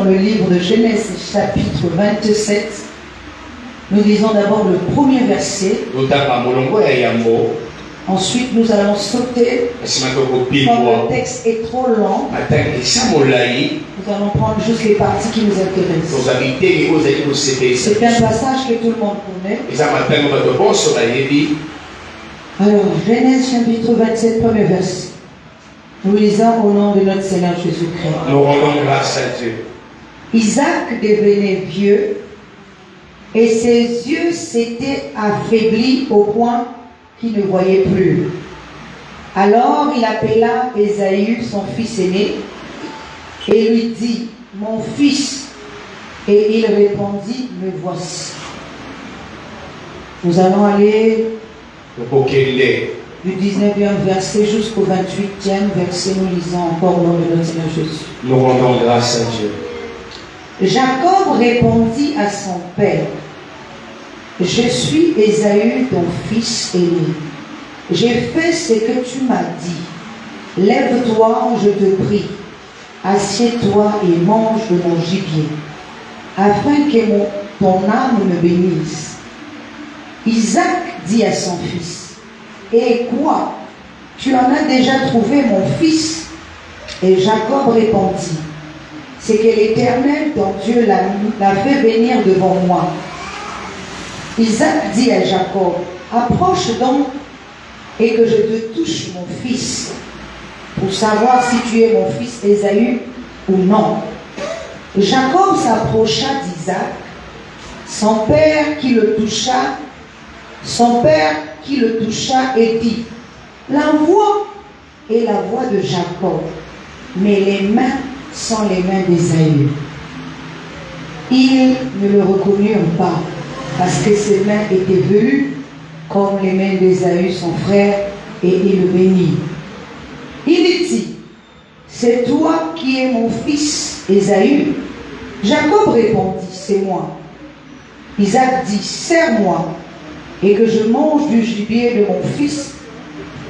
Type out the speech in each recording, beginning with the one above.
le livre de Genèse, chapitre 27, nous lisons d'abord le premier verset. Ensuite, nous allons sauter. Comme le texte est trop long, nous allons prendre juste les parties qui nous intéressent. C'est un passage que tout le monde connaît. Alors, Genèse chapitre 27, premier verset. Nous lisons au nom de notre Seigneur Jésus-Christ. Nous rendons grâce à Dieu. Isaac devenait vieux et ses yeux s'étaient affaiblis au point qu'il ne voyait plus. Alors il appela Ésaü, son fils aîné, et lui dit, mon fils. Et il répondit, me voici. Nous allons aller du 19e verset jusqu'au 28e verset. Nous lisons encore au nom de notre Seigneur Jésus. Nous rendons grâce à Dieu. Jacob répondit à son père, je suis Ésaü, ton fils aîné. J'ai fait ce que tu m'as dit. Lève-toi, je te prie. Assieds-toi et mange de mon gibier, afin que ton âme me bénisse. Isaac dit à son fils, et quoi? Tu en as déjà trouvé, mon fils? Et Jacob répondit, c'est que l'Éternel, ton Dieu, l'a fait venir devant moi. Isaac dit à Jacob, approche donc et que je te touche, mon fils, pour savoir si tu es mon fils Ésaü ou non. Jacob s'approcha d'Isaac, son père qui le toucha et dit, la voix est la voix de Jacob, mais les mains sont les mains d'Ésaü. Ils ne le reconnurent pas, parce que ses mains étaient velues comme les mains d'Ésaü, son frère, et il le bénit. Il dit, c'est toi qui es mon fils Ésaü? Jacob répondit, c'est moi. Isaac dit, serre-moi, et que je mange du gibier de mon fils,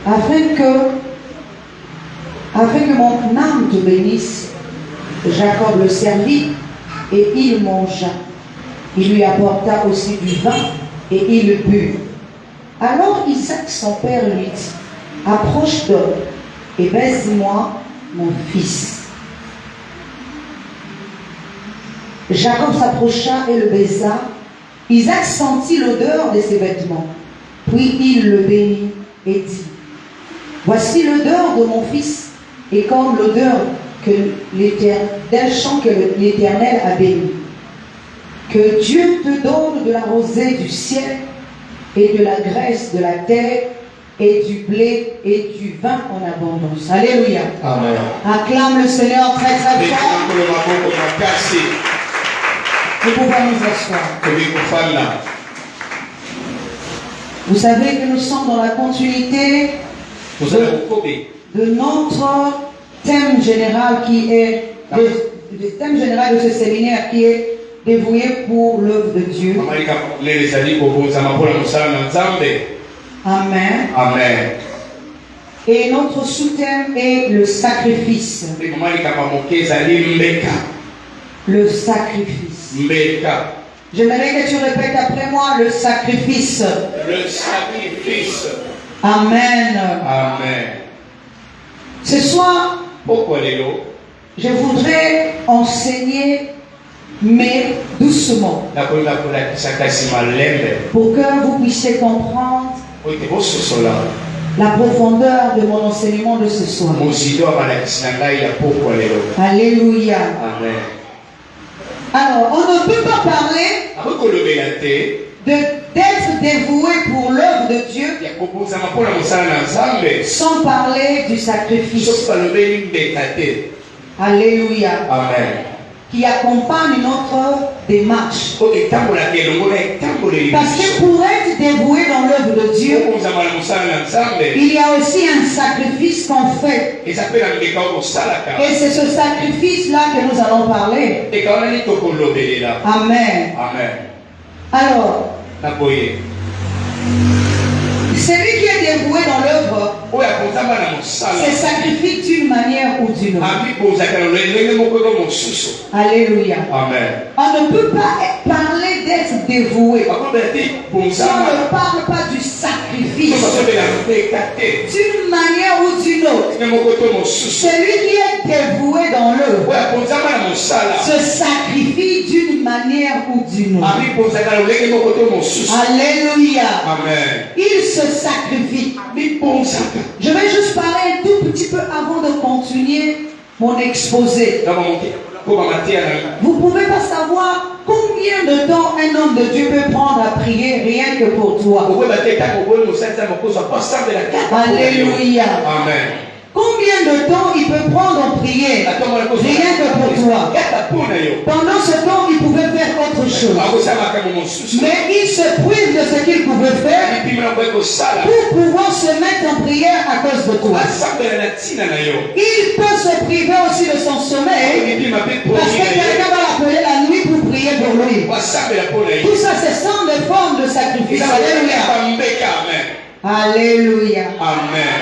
afin que mon âme te bénisse. Jacob le servit, et il mangea. Il lui apporta aussi du vin, et il le but. Alors Isaac, son père, lui dit, approche donc, et baise-moi, mon fils. Jacob s'approcha et le baisa. Isaac sentit l'odeur de ses vêtements. Puis il le bénit et dit, voici l'odeur de mon fils, et comme l'odeur d'un champ que l'Éternel a béni. Que Dieu te donne de la rosée du ciel, et de la graisse de la terre, et du blé et du vin en abondance. Alléluia. Amen. Acclame le Seigneur très très fort. Nous pouvons nous asseoir. Vous savez que nous sommes dans la continuité de notre thème général qui est le thème général de ce séminaire qui est dévoué pour l'œuvre de Dieu. Amen. Amen. Et notre sous-thème est le sacrifice. Le sacrifice. J'aimerais que tu répètes après moi le sacrifice. Le sacrifice. Amen. Amen. Ce soir, je voudrais enseigner, mais doucement, pour que vous puissiez comprendre la profondeur de mon enseignement de ce soir. Alléluia. Amen. Alors, on ne peut pas parler d'être dévoué pour l'œuvre de Dieu sans parler du sacrifice. Alléluia. Amen. Qui accompagne notre démarche. Parce que pour être dévoué dans l'œuvre de Dieu, il y a aussi un sacrifice qu'on fait. Et c'est ce sacrifice-là que nous allons parler. Amen. Amen. Alors, celui qui est dévoué dans l'œuvre oyo akonzamba na mosala se sacrifie d'une manière ou d'une autre. amibonzaka na lolenge moko to mosusu. Alléluia. Amen. On ne peut pas parler d'être dévoué Bakobela te si on bonzamba ne parle pas du sacrifice tozobela mpeka te d'une manière ou d'une autre. lolenge moko to mosusu Celui qui est dévoué dans l'œuvre oyo akonzamba na mosala se sacrifie d'une manière ou d'une autre. amibonzaka na lolenge moko to mosusu. Alléluia. Amen. Il se sacrifie. Amibonzaka Je vais juste parler un tout petit peu avant de continuer mon exposé. kaka moke koba mateya na Vous ne pouvez pas savoir combien de temps un homme de Dieu peut prendre à prier rien que pour toi. okoyeba te ntango oboyi mosali nzambe okozwa po asambela kaka. Alléluia. Amen. Combien de temps il peut prendre en prière rien que pour toi. kaka mpo na yo Pendant ce temps, il pouvait faire autre chose. akosala makambo mosusu Mais il se prive de ce qu'il pouvait faire bipimela koye kosala pour pouvoir se mettre en prière à cause de toi. asambela na ntina na yo Il peut se priver aussi de son sommeil bipima mpe parce que quelqu'un va l'appeler la nuit pour prier pour lui. asambela mpo na ye Tout ça, ce sont des formes de sacrifice. Alléluia. bambeka. Amen. Alléluia. Amen.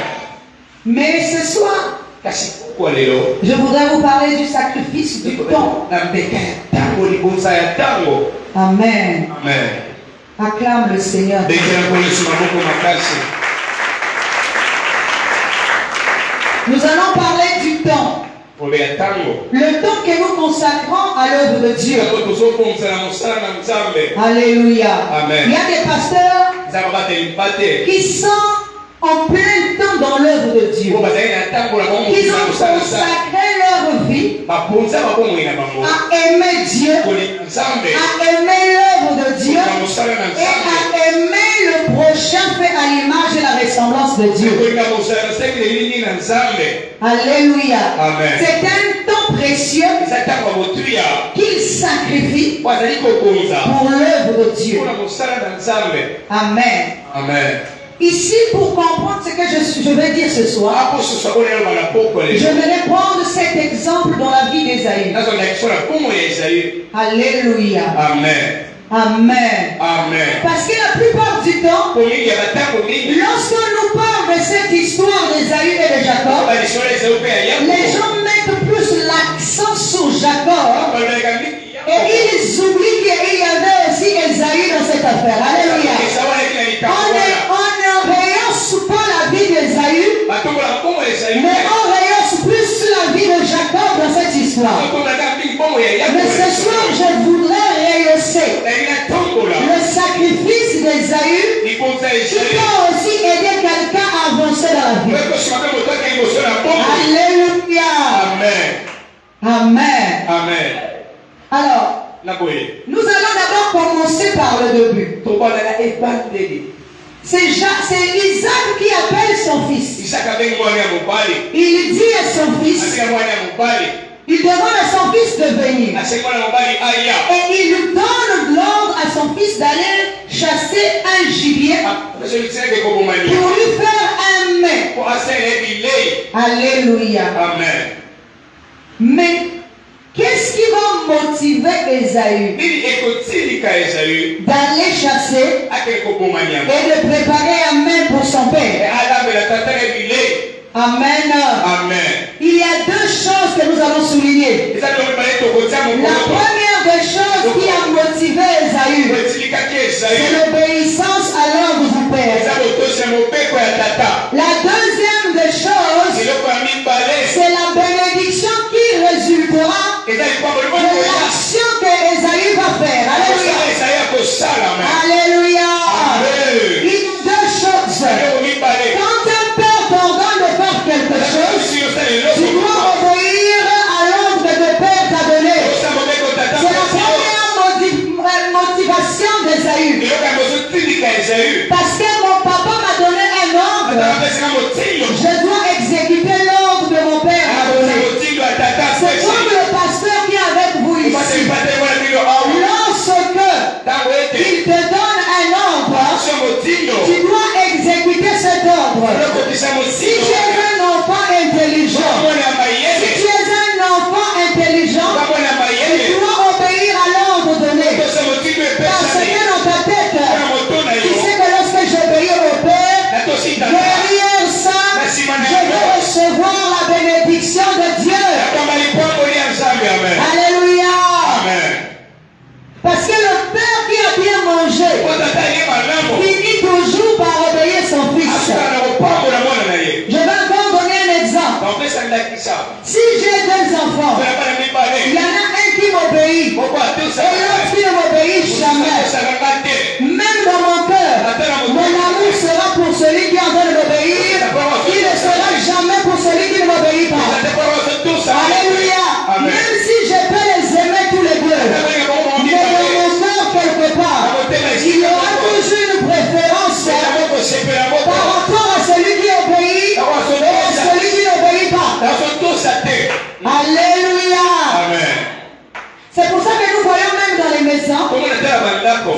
Mais ce soir, kasi kwa lelo je voudrais vous parler du sacrifice du temps. na mbeka ya ntango libonza ya ntango. Amen. Amen. Acclame le Seigneur. bekela koyesu maboko makasi. Nous allons parler du temps. Lobe ya ntango Le temps que nous consacrons à l'œuvre de Dieu. ntango tozobonza na mosala na nzambe. Alléluia. Amen. Il y a des pasteurs nzambe abateli bate qui sont en plein temps dans l'œuvre de Dieu. po bazali na ntango na bango Ils mokili na ont kosala nzambe consacré leur vie babonza babomoi na bango à aimer Dieu, kolinga nzambe à aimer l'œuvre de Dieu na mosala na et nzambe à aimer le prochain fait à l'image et la ressemblance de Dieu. kolinga mosala na sekele elingi na nzambe. Alléluia. Amen. C'est un temps précieux eza ntango ya motuya qu'il sacrifie po azali kobonza pour l'œuvre de Dieu. mpona mosala na nzambe. Amen. Amen. Ici, pour comprendre ce que je vais dire ce soir, apo soso oyo eloba na poko je lelo vais prendre cet exemple dans la vie d'Ésaü. nazonda kiso na nkombo ya Esaü. Alléluia. Amen. Amen. Amen. Parce que la plupart du temps, po mingi ya batango mingi lorsque nous parlons de cette histoire d'Ésaü et de Jacob, balisolo ya Esaü mpe ya les Yakobo gens mettent plus l'accent sur Jacob balobelaka mingi et ils oublient qu'il y avait aussi Ésaü dans cette affaire. Alléluia. Esaü aleki na likambo On wana ne rehausse pas la vie d'Ésaü, batombolaka nkombo ya Esaü mais on rehausse plus la vie de Jacob dans cette histoire. batombolaka mingi nkombo ya Mais ce soir, Yakobo je voudrais rehausser nalingi natombola le sacrifice d'Ésaü libonza ya qui Esaü peut aussi aider quelqu'un à avancer dans la vie. ekosima mpe moto akei liboso na nkombo. Alléluia. Amen. Amen. Amen. Alors, na boye nous allons d'abord commencer par le début. tobalaka ebandeli C'est Isaac qui appelle son fils. isaka abengi mwana ya mobali Il dit à son fils, abenga mwana ya mobali il demande à son fils de venir. asengi mwana ya mobali aya Et il donne l'ordre à son fils d'aller chasser un gibier apesolitiaki kobomani pour lui faire un mets. po asala bilei. Alléluia. Amen. Mais qu'est-ce qui va motiver Ésaü nini ekotilika Esaü d'aller chasser akei kobomani yango et de préparer un mets pour son père? alambela tataka bilei. Amen. Amen. Il y a deux choses que nous allons souligner. eza biloko mibale tokotia La mokolo première des choses qui a motivé Ésaü, etilikaki c'est Esaü l'obéissance à l'ordre du Père. eza botosi ya mobeko ya tata. La deuxième des choses, eloko ya mibale c'est la bénédiction qui résultera eza likwambo de liboko l'action que Ésaü va faire. Alléluia. Esaü akosala. Alléluia. Amen. Il y a deux choses. eloko mibale Quand un père t'ordonne de faire quelque chose, soki osala tu eloko dois obéir à l'ordre que le Père t'a donné. osala mobeko tata C'est la première motivation d'Ésaü. eloko yango ozotilika Esaü Parce que mon papa m'a donné un ordre, atapesaka motindo je dois exécuter l'ordre de mon Père m'a akosa donné. motindo ya tata C'est comme le pasteur qui est avec vous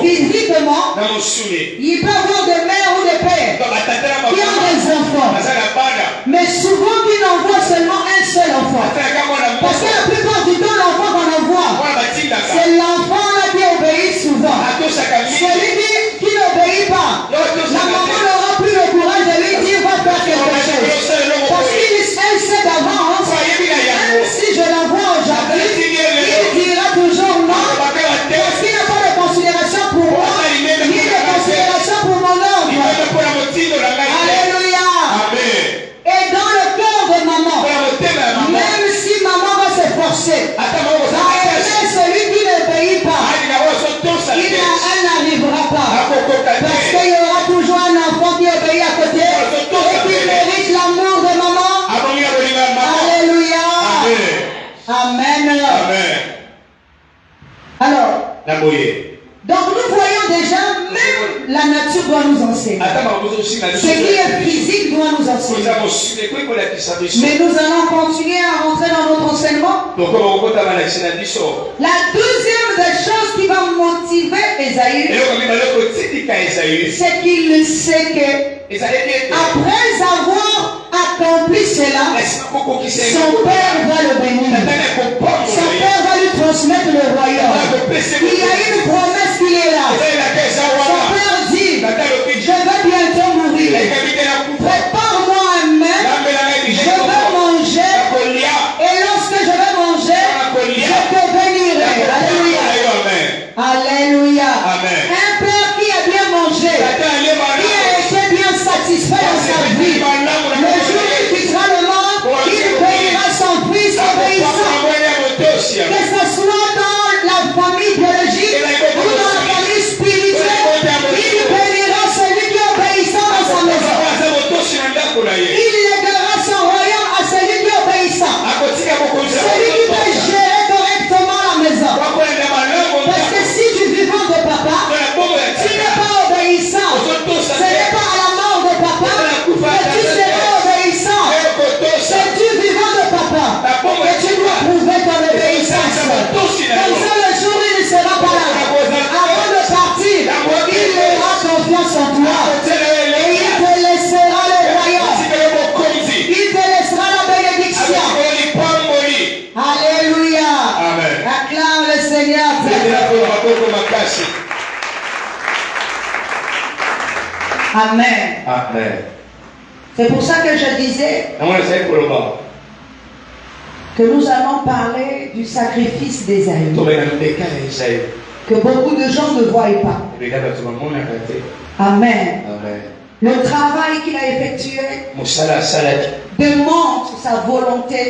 physiquement, il peut avoir des mères ou des pères qui ont des enfants. Mais souvent, ils n'envoient seulement un seul enfant. Parce que la plupart du temps, l'enfant qu'on envoie, c'est l'enfant là qui obéit souvent. Celui qui n'obéit pas, la maman n'aura plus le courage de lui dire va faire quelque chose. Parce qu'elle sait d'avance, même si je l'envoie aujourd'hui, il dira toujours non. Parce qu'il n'a pas de considération pour moi, ni de considération pour mon oncle. Alléluia. Et dans le cœur de maman, même si maman va se forcer à aimer celui qui n'obéit pas, elle n'arrivera pas. Parce qu'il y aura toujours un enfant qui obéit à côté et qui mérite l'amour de maman. Alléluia. Amen. Alors, donc nous voyons déjà, même la nature doit nous enseigner. Ce qui est physique doit nous enseigner. Mais nous allons continuer à rentrer dans notre enseignement. La deuxième des choses qui va motiver Ésaü, c'est qu'il sait que après avoir accompli cela, son père va le bénir. Son père va lui transmettre le royaume. Il y a une promesse qui est là. Son père dit, je vais bientôt mourir. Prépare-moi un mets, je vais manger. Et lorsque je vais manger, je te bénirai. Alléluia. Alléluia. Un père qui a bien mangé, qui a été bien satisfait dans sa vie, le jour où il quittera le monde, il bénira son fils obéissant. Que ce soit dans la famille biologique ou dans la famille spirituelle, il bénira celui qui est obéissant dans sa maison. Il lèguera son royaume à celui qui est obéissant. Celui qui peut gérer correctement la maison. Parce que si du vivant de papa, tu n'es pas obéissant, ce n'est pas à la mort de papa que tu seras obéissant. C'est du vivant de papa que tu dois prouver ton obéissance. Comme ça, le jour où il ne sera pas là, avant de partir, il aura confiance en toi. Et il te laissera le royaume. Il te laissera la bénédiction. Alléluia. Acclame le Seigneur. Amen. C'est pour ça que je disais que nous allons parler du sacrifice d'Ésaü, que beaucoup de gens ne voient pas. Amen. Le travail qu'il a effectué démontre sa volonté,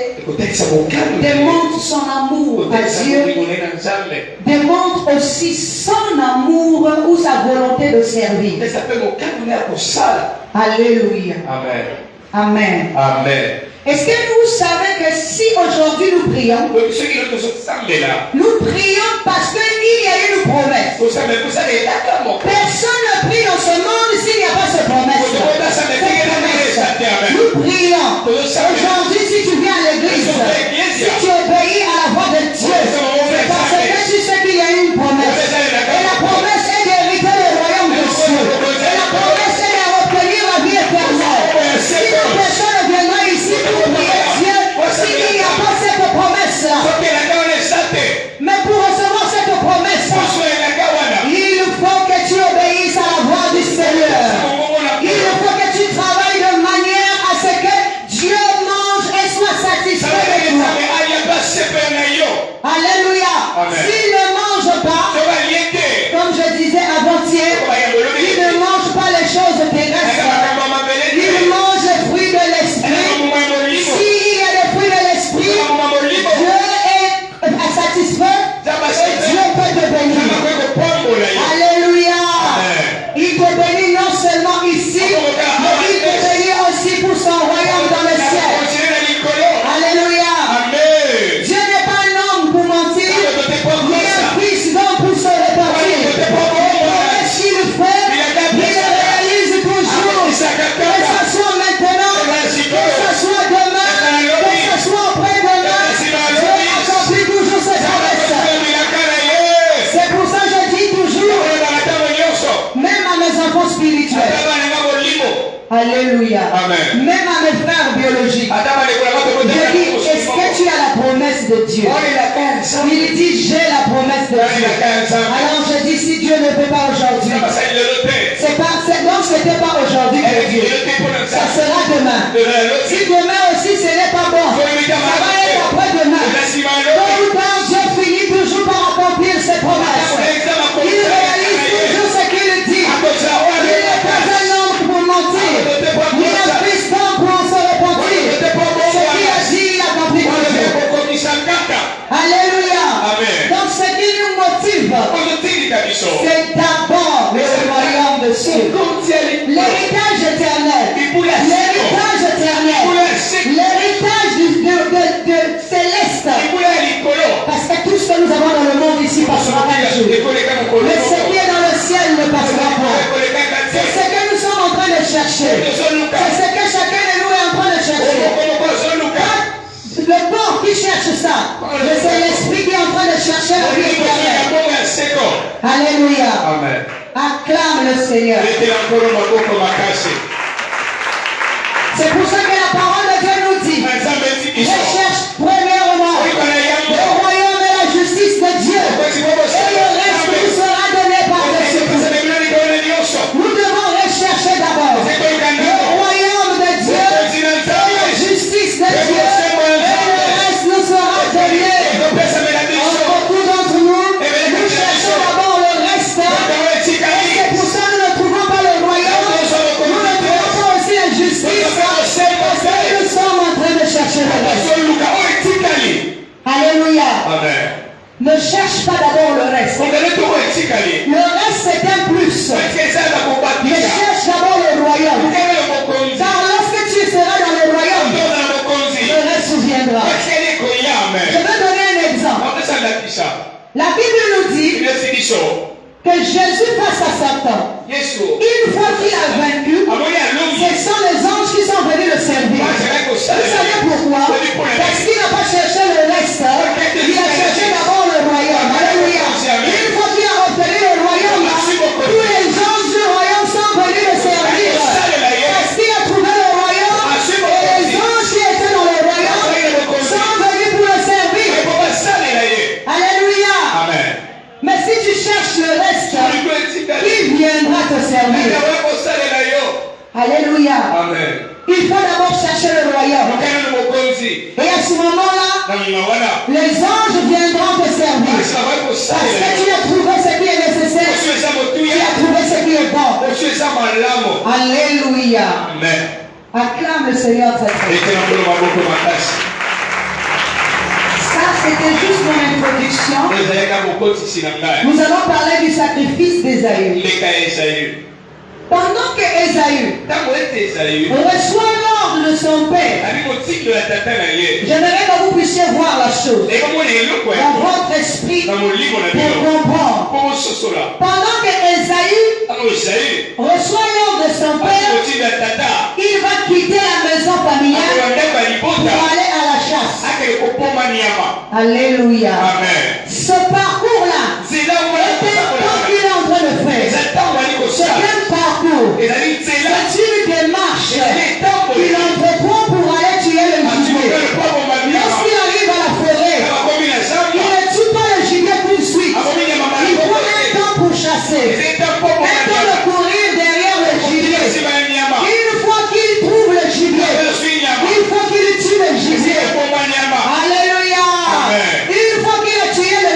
démontre son amour à Dieu, démontre aussi son amour ou sa volonté de servir. Alléluia. Amen. Est-ce que vous savez que si aujourd'hui nous prions parce qu'il y a une promesse. Personne ne prie dans ce monde s'il n'y a pas cette promesse. Nous prions. Aujourd'hui, si tu viens à l'église, si tu obéis à la voix de Dieu, c'est parce que tu sais qu'il y a une promesse. Et la promesse est d'hériter le royaume de Dieu. Et la promesse est de obtenir la vie éternelle. Si la personne viendra ici pour prier Dieu, s'il n'y a pas cette promesse-là, mais pour recevoir cette promesse, il faut que tu obéisses à la voix du Seigneur. Il faut que tu travailles de manière à ce que Dieu montre Alléluia. Amen. Même à mes frères biologiques, je dis, est-ce que tu as la promesse de Dieu? Il dit, j'ai la promesse de Dieu. Alors je dis, si Dieu ne fait pas aujourd'hui, c'est pas, donc ce n'était pas aujourd'hui que Dieu. Ça sera demain. Si demain aussi ce n'est pas bon, ça va être après-demain. Tôt ou tard, Dieu finit toujours par accomplir ses promesses. Il réalise toujours ce qu'il dit. Il n'est pas un homme pour mentir, ni un fils d'homme pour se repentir. Ce qu'il a dit, il accomplit toujours. Alléluia. Donc ce qui nous motive, c'est d'abord le royaume de Dieu. L'héritage éternel. L'héritage éternel. L'héritage céleste. Parce que tout ce que nous avons dans le monde ici passera un jour. Mais ce qui est dans le ciel ne passera pas. C'est ce que nous sommes en train de chercher. C'est ce que chacun de nous est en train de chercher. Le corps qui cherche ça, mais c'est l'esprit qui est en train de chercher la vie éternelle. Alléluia. Acclame le Seigneur. C'est pour ça que la parole de Dieu nous dit, recherche premièrement le royaume et la justice de Dieu, et le reste nous sera donné par-dessus tout. Nous devons rechercher d'abord le royaume de Dieu et la justice de Dieu, et le reste nous sera donné. Beaucoup d'entre nous, nous cherchons d'abord le reste, et c'est pour ça que nous ne trouvons pas le royaume, nous ne trouvons pas aussi la justice, parce que nous sommes en train de chercher le reste. Alléluia. Ne cherche pas d'abord le reste. Le reste c'est un plus. Mais cherche d'abord le royaume. Car lorsque tu seras dans le royaume, le reste viendra. Je vais donner un exemple. La Bible nous dit que Jésus face à Satan, une fois qu'il a vaincu, ce sont les anges qui sont venus le servir. Vous savez pourquoi? Parce qu'il n'a pas cherché le reste, il a cherché d'abord le royaume. Alléluia. Une fois qu'il a obtenu le royaume, tous les anges du royaume sont venus le servir. Parce qu'il a trouvé le royaume, et les anges qui étaient dans le royaume sont venus pour le servir. Alléluia. Mais si tu cherches le reste, il viendra te servir. Alléluia. Il faut d'abord chercher le royaume. Et à ce moment-là, les anges viendront te servir. Parce que tu as trouvé ce qui est nécessaire. Tu as trouvé ce qui est bon. Alléluia. Acclame le Seigneur cette fois. Ça, c'était juste mon introduction. Nous allons parler du sacrifice d'Ésaü. Pendant que Ésaü reçoit l'ordre de son père, j'aimerais que vous puissiez voir la chose dans votre esprit pour comprendre. Pendant que Ésaü reçoit l'ordre de son père, il va quitter la maison familiale pour aller à la chasse. Alléluia. Ce parcours-là, c'est ce qu'il est en train de faire. C'est un parcours. C'est une démarche qu'il entreprend pour aller tuer le gibier. Lorsqu'il arrive à la forêt, il ne tue pas le gibier tout de suite. Il prend un temps pour chasser, un temps de courir derrière le gibier. Une fois qu'il trouve le gibier, il faut qu'il tue le gibier. Alléluia. Une fois qu'il a tué le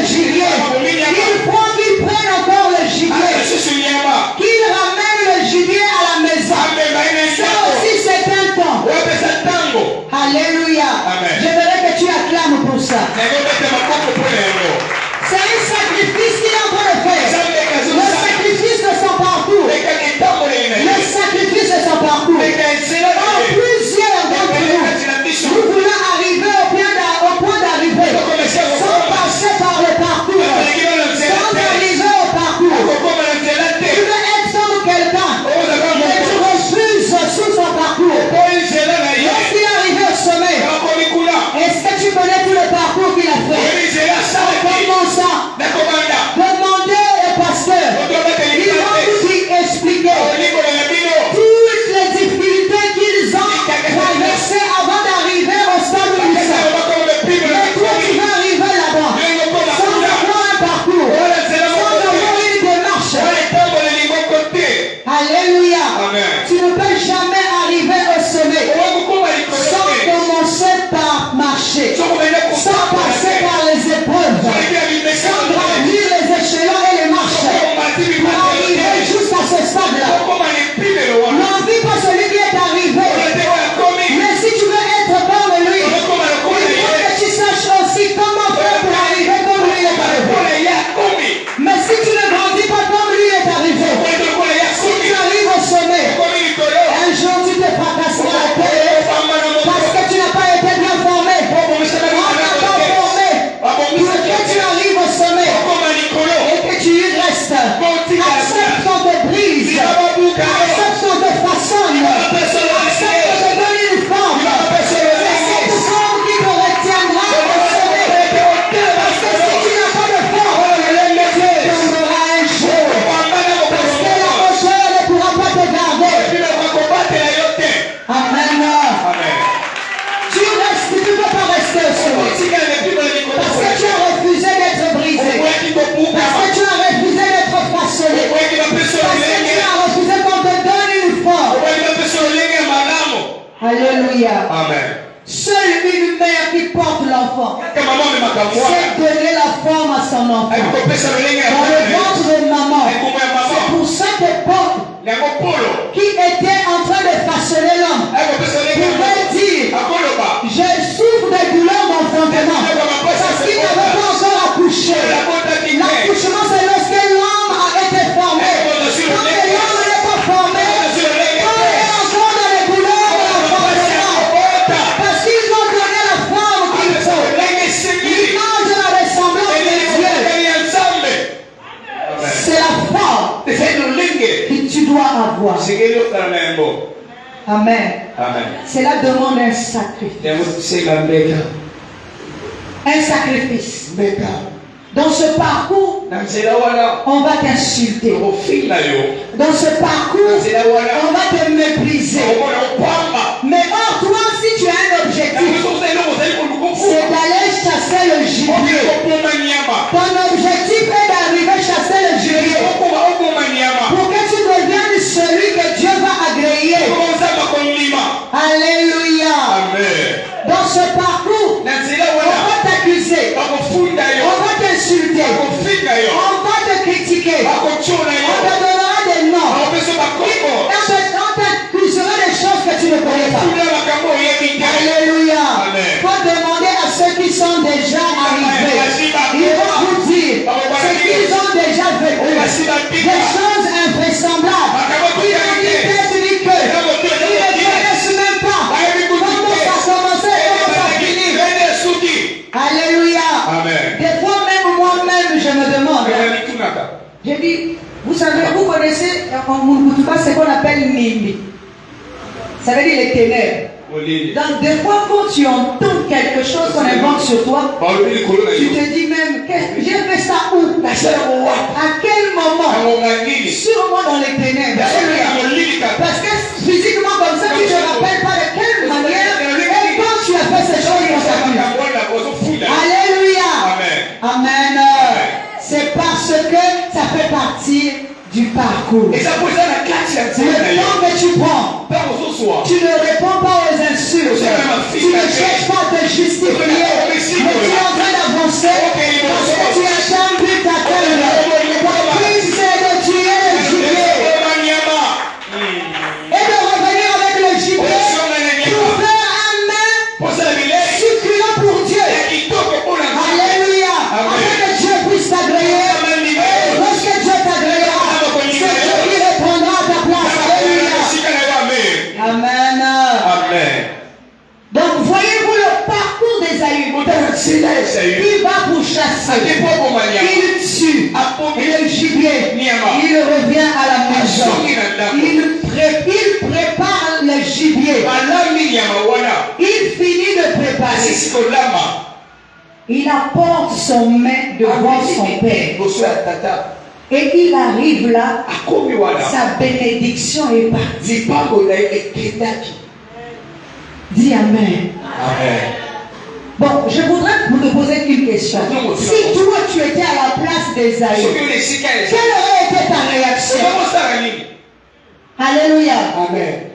Alléluia. Amen. Seule une mère qui porte l'enfant Kaka maman de makamwa. sait donner la forme à son enfant. Akopesa lolenge ya Dans le mwana. ventre de maman, Akomba ya c'est maman. pour cette époque Yango polo. qui était en train de façonner l'homme Akopesa lolenge ya pouvait mwana. dire, Akoloba. je souffre des douleurs d'enfantement parce qu'il n'avait pas encore accouché. L'accouchement, c'est lorsque l'homme a été formé. Quand l'homme n'est pas formé, on est encore dans les douleurs de l'enfantement. Parce qu'ils ont donné la forme qu'il faut. L'image de la ressemblance de Dieu. C'est la forme que tu dois avoir. Amen. Cela demande un sacrifice. Un sacrifice. Dans ce parcours, on va t'insulter. Dans ce parcours, on va te mépriser. Mais or, toi, si tu as un objectif, c'est d'aller chasser le gibier. Ton objectif est d'arriver chasser le gibier. Pour que tu deviennes celui que Dieu va agréer. Alléluia. Dans ce parcours, on va t'accuser. On va t'insulter. On va te critiquer. On te donnera des noms. On t'accusera des choses que tu ne connais pas. Alléluia. Il faut demander à ceux qui sont déjà arrivés. Ils vont vous dire ce qu'ils ont déjà vécu. Des choses invraisemblables. Ils ont dit tête ni queue. Ils ne connaissent même pas comment ça a commencé et comment ça a fini. Alléluia. Des fois même moi-même je me demande. J'ai dit, vous savez, vous connaissez en Moulouba ce qu'on appelle Nimbi. Ça veut dire les ténèbres. Donc des fois quand tu entends quelque chose qu'on invente sur toi, tu te dis même, j'ai fait ça où? À quel moment? Sûrement dans les ténèbres. Parce que physiquement comme ça, tu ne te rappelles pas de quelle manière et quand tu as fait ces choses dans ta vie. Alléluia. Amen. C'est parce que ça fait partie du parcours. Le temps que tu prends, tu ne réponds pas aux insultes. Tu ne cherches pas à te justifier. Mais tu es en train d'avancer parce que tu as un but à atteindre. Ton but c'est de tuer le gibier et de revenir avec le gibier pour faire un mets succulent pour Dieu. Alléluia. Afin que Dieu puisse t'agréer. Lorsque Dieu t'agréera, c'est Dieu qui répondra à ta place. Alléluia. Amen. Donc voyez-vous le parcours d'Ésaü. Il va pour chasser. Il tue. Et le gibier, il revient à la maison. Il prépare le gibier. Il finit de préparer. Il apporte son mets devant son père. Et il arrive là, sa bénédiction est partie. Dis Amen. Bon, je voudrais vous te poser une question. Si toi tu étais à la place d'Ésaü, quelle aurait été ta réaction? Alléluia.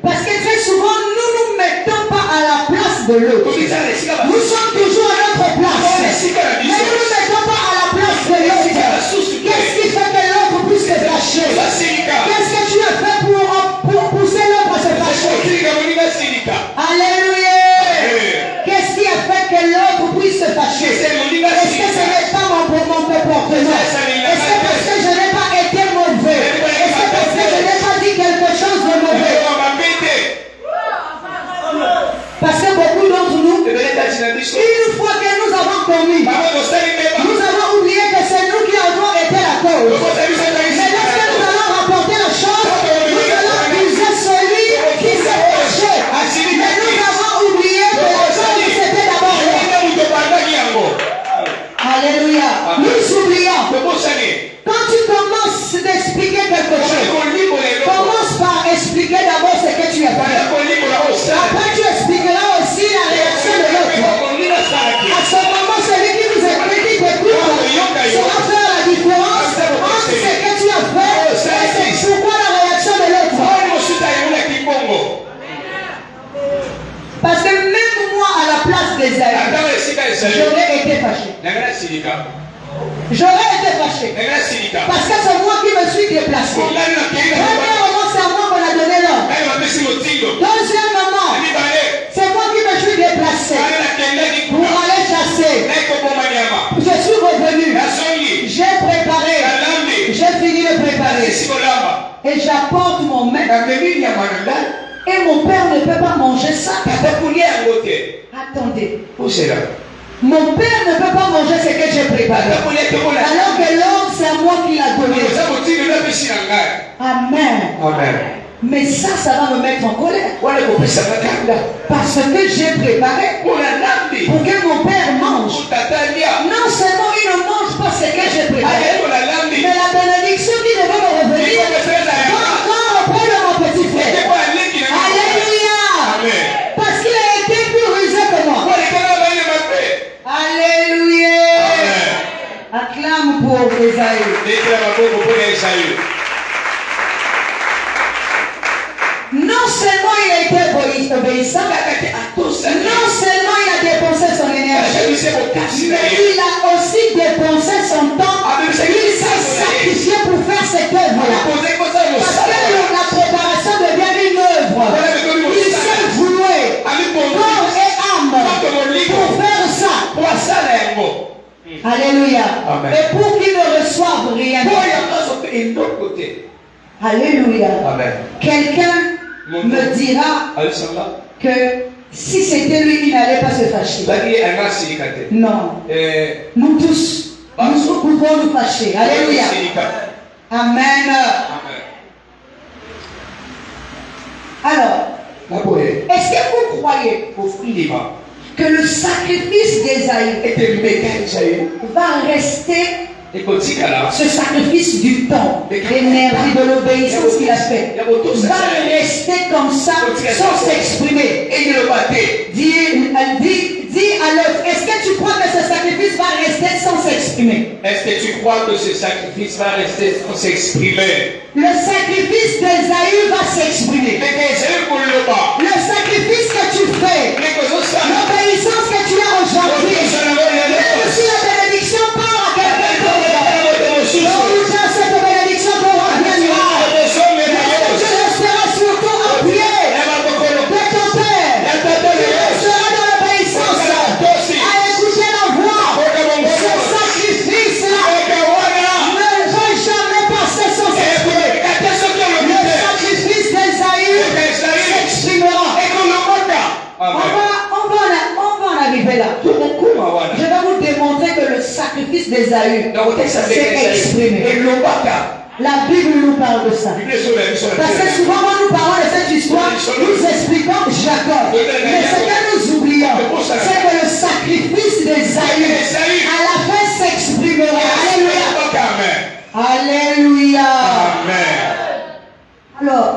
Parce que très souvent, nous ne nous mettons pas à la place de l'autre. Nous sommes toujours à notre place. Mais nous ne nous mettons pas à la place de l'autre. Qu'est-ce qui fait que l'autre puisse se fâcher? Qu'est-ce que tu as fait pour pousser l'autre à se fâcher? Alléluia. Qu'est-ce qui a fait que l'autre puisse se fâcher? Est-ce que ce n'est pas mon comportement? Est-ce que parce que je n'ai pas été mauvais? Est-ce que parce que je n'ai pas dit quelque chose de mauvais? Parce que beaucoup d'entre nous, une fois que nous avons commis, nous avons oublié que c'est nous qui avons été la cause. Mais lorsque nous allons rapporter la chose, nous allons accuser celui qui s'est fâché. Mais nous avons oublié que la cause c'était d'abord là. Alléluia. Nous oublions. fâché. Nanga silika. Parce que c'est moi qui me suis déplacé. Kongani na kenda. Premièrement, c'est à moi qu'on a donné l'ordre. Ngai mapesi motindo. Deuxièmement, Mibale. c'est moi qui me suis déplacé Ngai na kenda ki pour aller chasser. Ngai koboma nyama. Je suis revenu. Nasongi. J'ai préparé. Nalambi. J'ai fini de préparer. Nasisi kolamba. Et j'apporte mon maître. Namemi nyama na ngai. Et mon père ne peut pas manger ça. Tata kulia yango te. Attendez. Posela. Mon père ne peut pas manger ce que j'ai préparé. Tata kulia te kola. Alors que l'ordre, c'est à moi qui l'a donné. Oza motindo na pesi na ngai. Amen. Amen. Mais ça va me mettre en colère. Wale kopesa makanda. Parce que j'ai préparé Pona lambi. pour que mon père mange. Tata lia. Non seulement il ne mange pas ce que j'ai préparé, Aye kola lambi. mais la bénédiction qui devait me revenir va encore auprès de mon petit frère. Alléluia. Amen. Parce qu'il a été plus rusé que moi. Alléluia. Acclame pour Esaü. Non seulement il a été obéissant, non seulement il a dépensé son énergie, mais il a aussi dépensé son temps. Il s'est sacrifié pour faire cette œuvre-là. Parce que la préparation devient une œuvre. Il s'est voué corps et âme pour faire ça. Alléluia. Amen. Et pour qu'il ne reçoive rien. Alléluia. Amen. Quelqu'un me dira que si c'était lui, il n'allait pas se fâcher. Non. Nous tous, nous pouvons nous fâcher. Alléluia. Amen. Alors, est-ce que vous croyez que le sacrifice d'Ésaü va rester ce sacrifice du temps, de l'énergie, de l'obéissance qu'il a fait, va rester comme ça sans s'exprimer? Dis à l'autre, est-ce que tu crois que ce sacrifice va rester sans s'exprimer? Est-ce que tu crois que ce sacrifice va rester sans s'exprimer? Le sacrifice d'Ésaü va s'exprimer. Le sacrifice que tu fais, l'obéissance que tu as aujourd'hui, même si la bénédiction part à quelqu'un d'autre, donc cette bénédiction pourra venir. Tu resteras surtout appuyé de ton Père. Tu resteras dans l'obéissance, à écouter la voix. Ce sacrifice-là ne va jamais passer sans s'exprimer. Le sacrifice d'Ésaü s'exprimera. On va en arriver là. Je vais vous démontrer que le sacrifice d'Ésaü s'est exprimé. La Bible nous parle de ça. Parce que souvent, quand nous parlons de cette histoire, nous expliquons Jacob. Mais ce que nous oublions, c'est que le sacrifice d'Ésaü, à la fin, s'exprimera. Alléluia. Alléluia. Alors,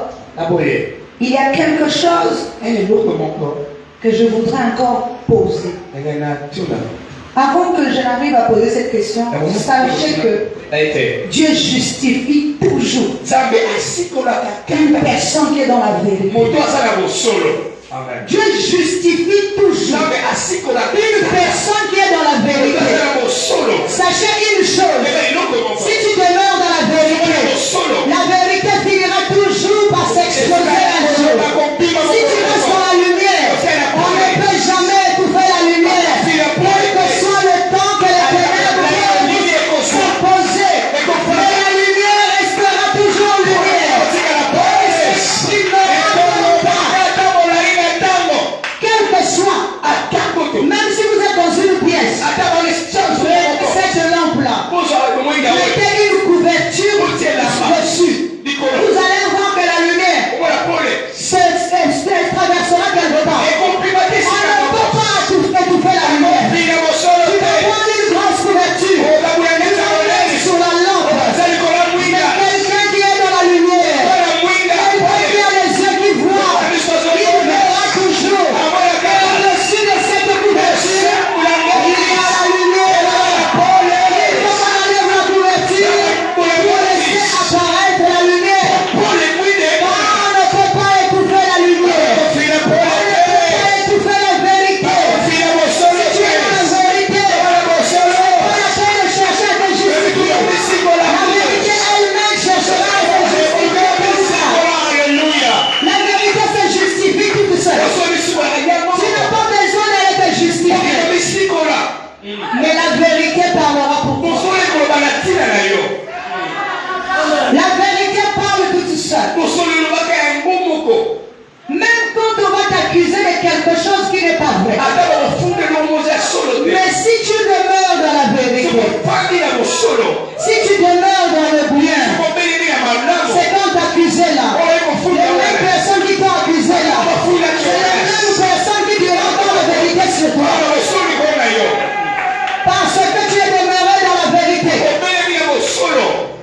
il y a quelque chose que je voudrais encore poser. Avant que je n'arrive à poser cette question, sachez que Dieu justifie toujours une personne qui est dans la vérité. Dieu justifie toujours une personne qui est dans la vérité. Sachez une chose, si tu demeures dans la vérité finira toujours par s'exploser un jour. Si tu restes dans la lumière, on ne peut jamais étouffer la lumière. Quel que soit le temps que les ténèbres viennent s'opposer, mais la lumière restera toujours lumière. Elle s'exprimera dans pas. Quel que soit, même si vous êtes dans une pièce, cette lampe-là,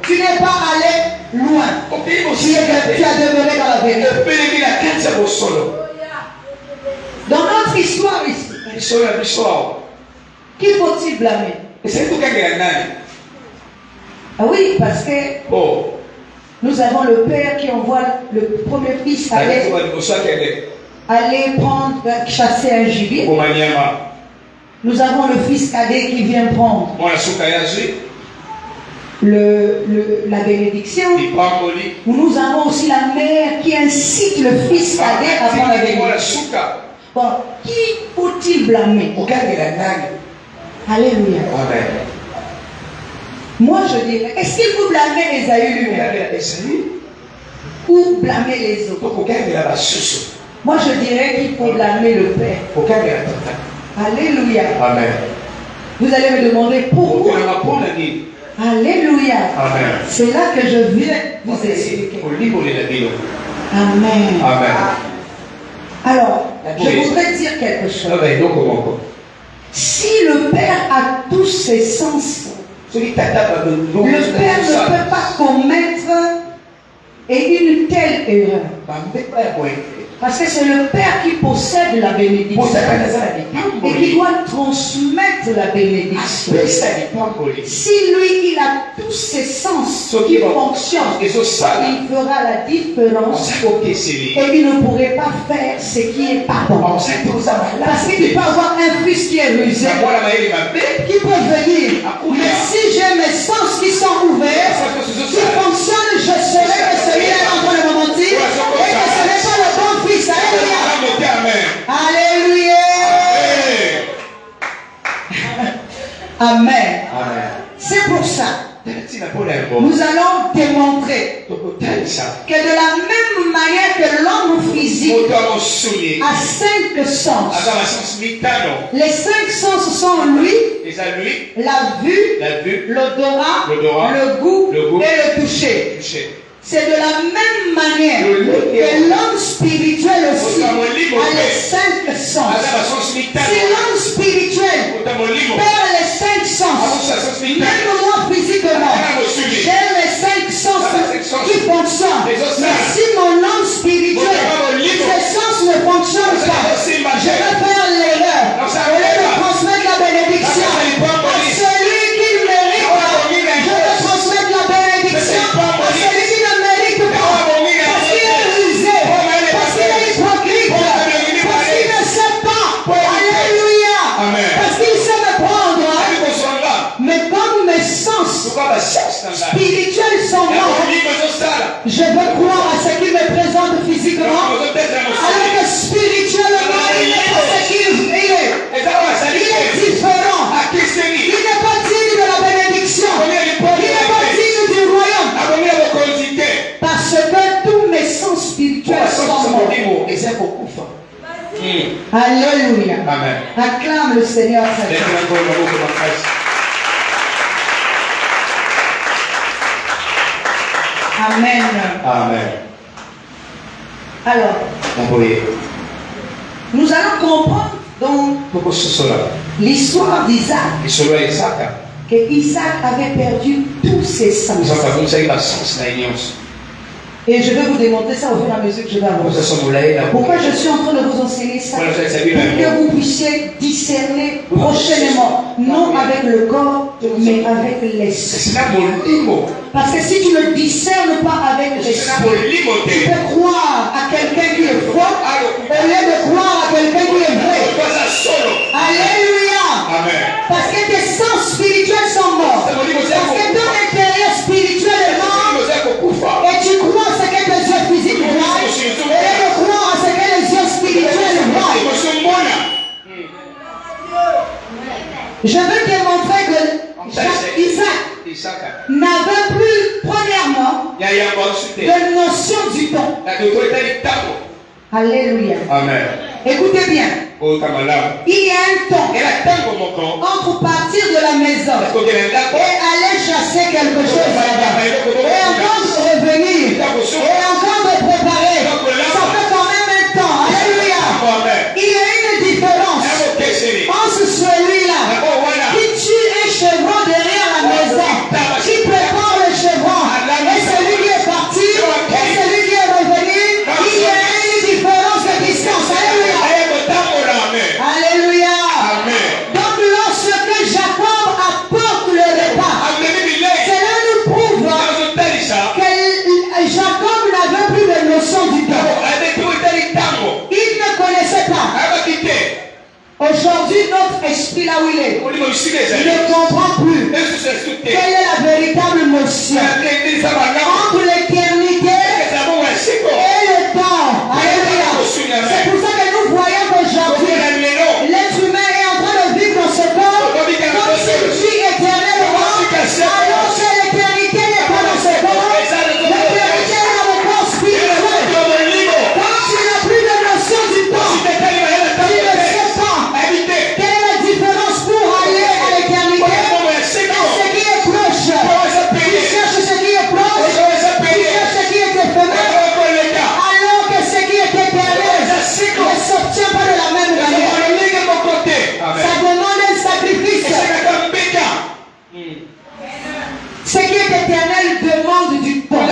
Tu n'es pas allé loin. Tu as demeuré dans la vérité. Dans notre histoire ici, qui faut-il blâmer? Ah oui, parce que nous avons le père qui envoie le premier fils aller prendre, chasser un gibier. Nous avons le fils cadet qui vient prendre la bénédiction. Nous avons aussi la mère qui incite le fils cadet à prendre la bénédiction. Bon, qui faut-il blâmer? Alléluia. Amen. Moi je dirais, est-ce qu'il faut blâmer Esaü lui-même ou blâmer les autres? Moi je dirais qu'il faut blâmer le Père. Alléluia. Amen. Vous allez me demander pourquoi. Alléluia. Amen. C'est là que je viens vous expliquer. Amen. Amen. Alors, je voudrais dire quelque chose. Si le Père a tous ses sens, le Père ne peut pas commettre une telle erreur. Parce que c'est le Père qui possède la bénédiction et qui doit transmettre la bénédiction. Si lui, il a tous ses sens qui fonctionnent, il fera la différence et il ne pourrait pas faire ce qui est pas bon. Parce qu'il peut avoir un fils qui est rusé, qui peut venir. Mais si j'ai mes sens qui sont ouverts, qui fonctionnent, je saurai que celui-là est en train de me mentir et que ce n'est pas le bon fils. Alléluia. Alléluia. Amen. C'est pour ça. Nous allons démontrer que de la même manière que l'homme physique a 5 sens, les 5 sens sont lui, la vue, l'odorat, le goût et le toucher. C'est de la même manière que l'homme spirituel aussi a les 5 sens. Si l'homme spirituel perd les 5 sens, même moi physiquement, j'ai les 5 sens qui fonctionnent. Mais si mon homme spirituel, ces sens ne fonctionnent pas, je vais faire l'erreur. Au lieu de transmettre la bénédiction à celui qui mérite, je vais transmettre la bénédiction à celui qui ne mérite pas. Parce qu'il est rusé, parce qu'il est hypocrite, parce qu'il ne sait pas. Alléluia. Parce qu'il sait me prendre. Mais comme mes sens spirituels sont morts, je veux croire à ce qu'il me présente physiquement, alors que spirituellement, il n'est pas ce qu'il est. Il est différent. Il n'est pas digne de la bénédiction. Il n'est pas digne du royaume. Parce que tous mes sens spirituels sont morts. Alléluia. Acclame le Seigneur. Amen. Alors, nous allons comprendre donc l'histoire d'Isaac, que Isaac avait perdu tous ses sens. Et je vais vous démontrer ça au fur et à mesure que je vais avancer. Pourquoi je suis en train de vous enseigner ça? Pour que vous puissiez discerner prochainement, non avec le corps, mais avec l'esprit. Parce que si tu ne discernes pas avec l'esprit, tu peux croire à quelqu'un qui est faux au lieu de croire à quelqu'un qui est vrai. Alléluia. Parce que tes sens spirituels sont morts. Parce que ton intérieur spirituel est mort. Et tu crois à ce que tes yeux physiques voient. Et tu crois à ce que les yeux spirituels voient. Je veux démontrer que Isaac n'avait plus, premièrement, de notion du temps. Alléluia. Écoutez bien. Il y a un temps entre partir de la maison et aller chasser quelque chose là-bas. Et encore revenir. Et encore me préparer. Ça fait quand même un temps. Alléluia. Il y a une différence entre celui-là qui tue un chevron derrière la maison, qui prépare le chevron l'esprit là où il est. molimo bisika Il ezali ne comprend plus esusu esu te quelle est la véritable notion eza malamu entre l'éternité ezala bongo ya seko et le temps. Alléluia. C'est pour ça que nous voyons qu'aujourd'hui, kokola lelo l'être humain est en train de vivre dans ce corps comme s'il vit éternellement, alors que l'éternité n'est pas dans ce corps. L'éternité est dans le corps spirituel. Quand tu n'as plus de notion du temps, tu ne sais pas quelle est la différence pour aller à l'éternité. Ce qui est proche, tu cherches ce qui est proche, tu cherches ce qui est éphémère, alors que ce qui est éternel ne s'obtient pas de la même manière. Ça demande un sacrifice. Ce qui est éternel demande du temps.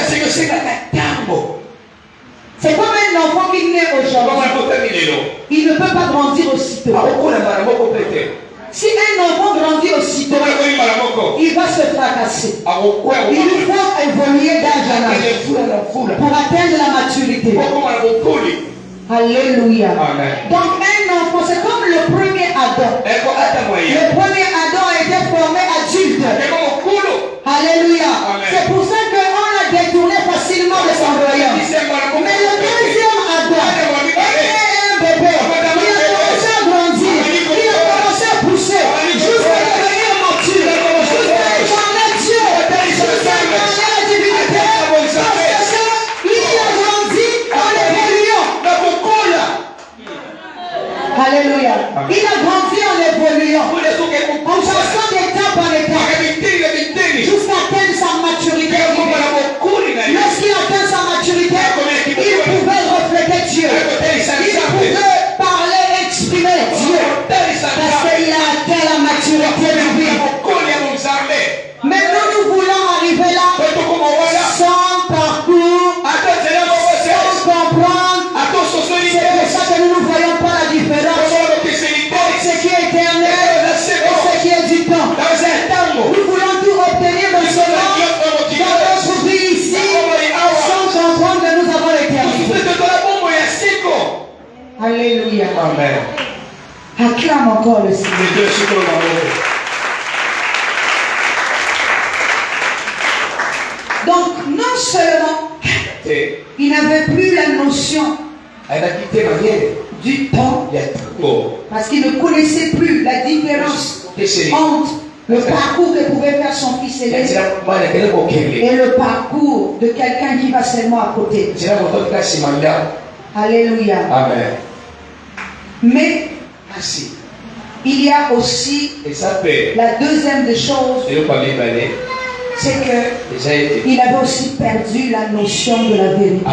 C'est comme un enfant qui naît aujourd'hui. Il ne peut pas grandir aussitôt. Si un enfant grandit aussitôt, il va se fracasser. Il lui faut évoluer d'âge en âge pour atteindre la maturité. Alléluia. Amen. Donc un enfant, c'est comme le premier Adam. Le premier Adam a été formé adulte. Alléluia. Amen. C'est pour ça qu'on l'a détourné facilement de son royaume. Mais le deuxième Adam était un bébé. Il a commencé à grandir. Il a commencé à pousser. Jusqu'à devenir mature. Jusqu'à incarner Dieu. Jusqu'à incarner la divinité. Parce qu'il a grandi en évoluant. Alléluia. Il a grandi en évoluant. En passant d'étape en étape. Jusqu'à atteindre sa maturité. Lorsqu'il atteint sa maturité, il pouvait refléter Dieu. Il pouvait parler, exprimer Dieu. Parce qu'il a atteint la maturité de vie. Mais nous voulons arriver là sans parcours, sans comprendre. C'est pour ça que nous ne voyons pas la différence entre ce qui est éternel et ce qui est du temps. Nous voulons tout obtenir dans ce monde, dans notre vie ici, sans comprendre que nous avons l'éternité. Alléluia. Acclame encore le Seigneur. Donc, non seulement il n'avait plus la notion du temps, parce qu'il ne connaissait plus la différence entre le parcours que pouvait faire son fils aîné et le parcours de quelqu'un qui va seulement à côté. Alléluia. Amen. Mais il y a aussi la deuxième des choses, c'est qu'il avait aussi perdu la notion de la vérité.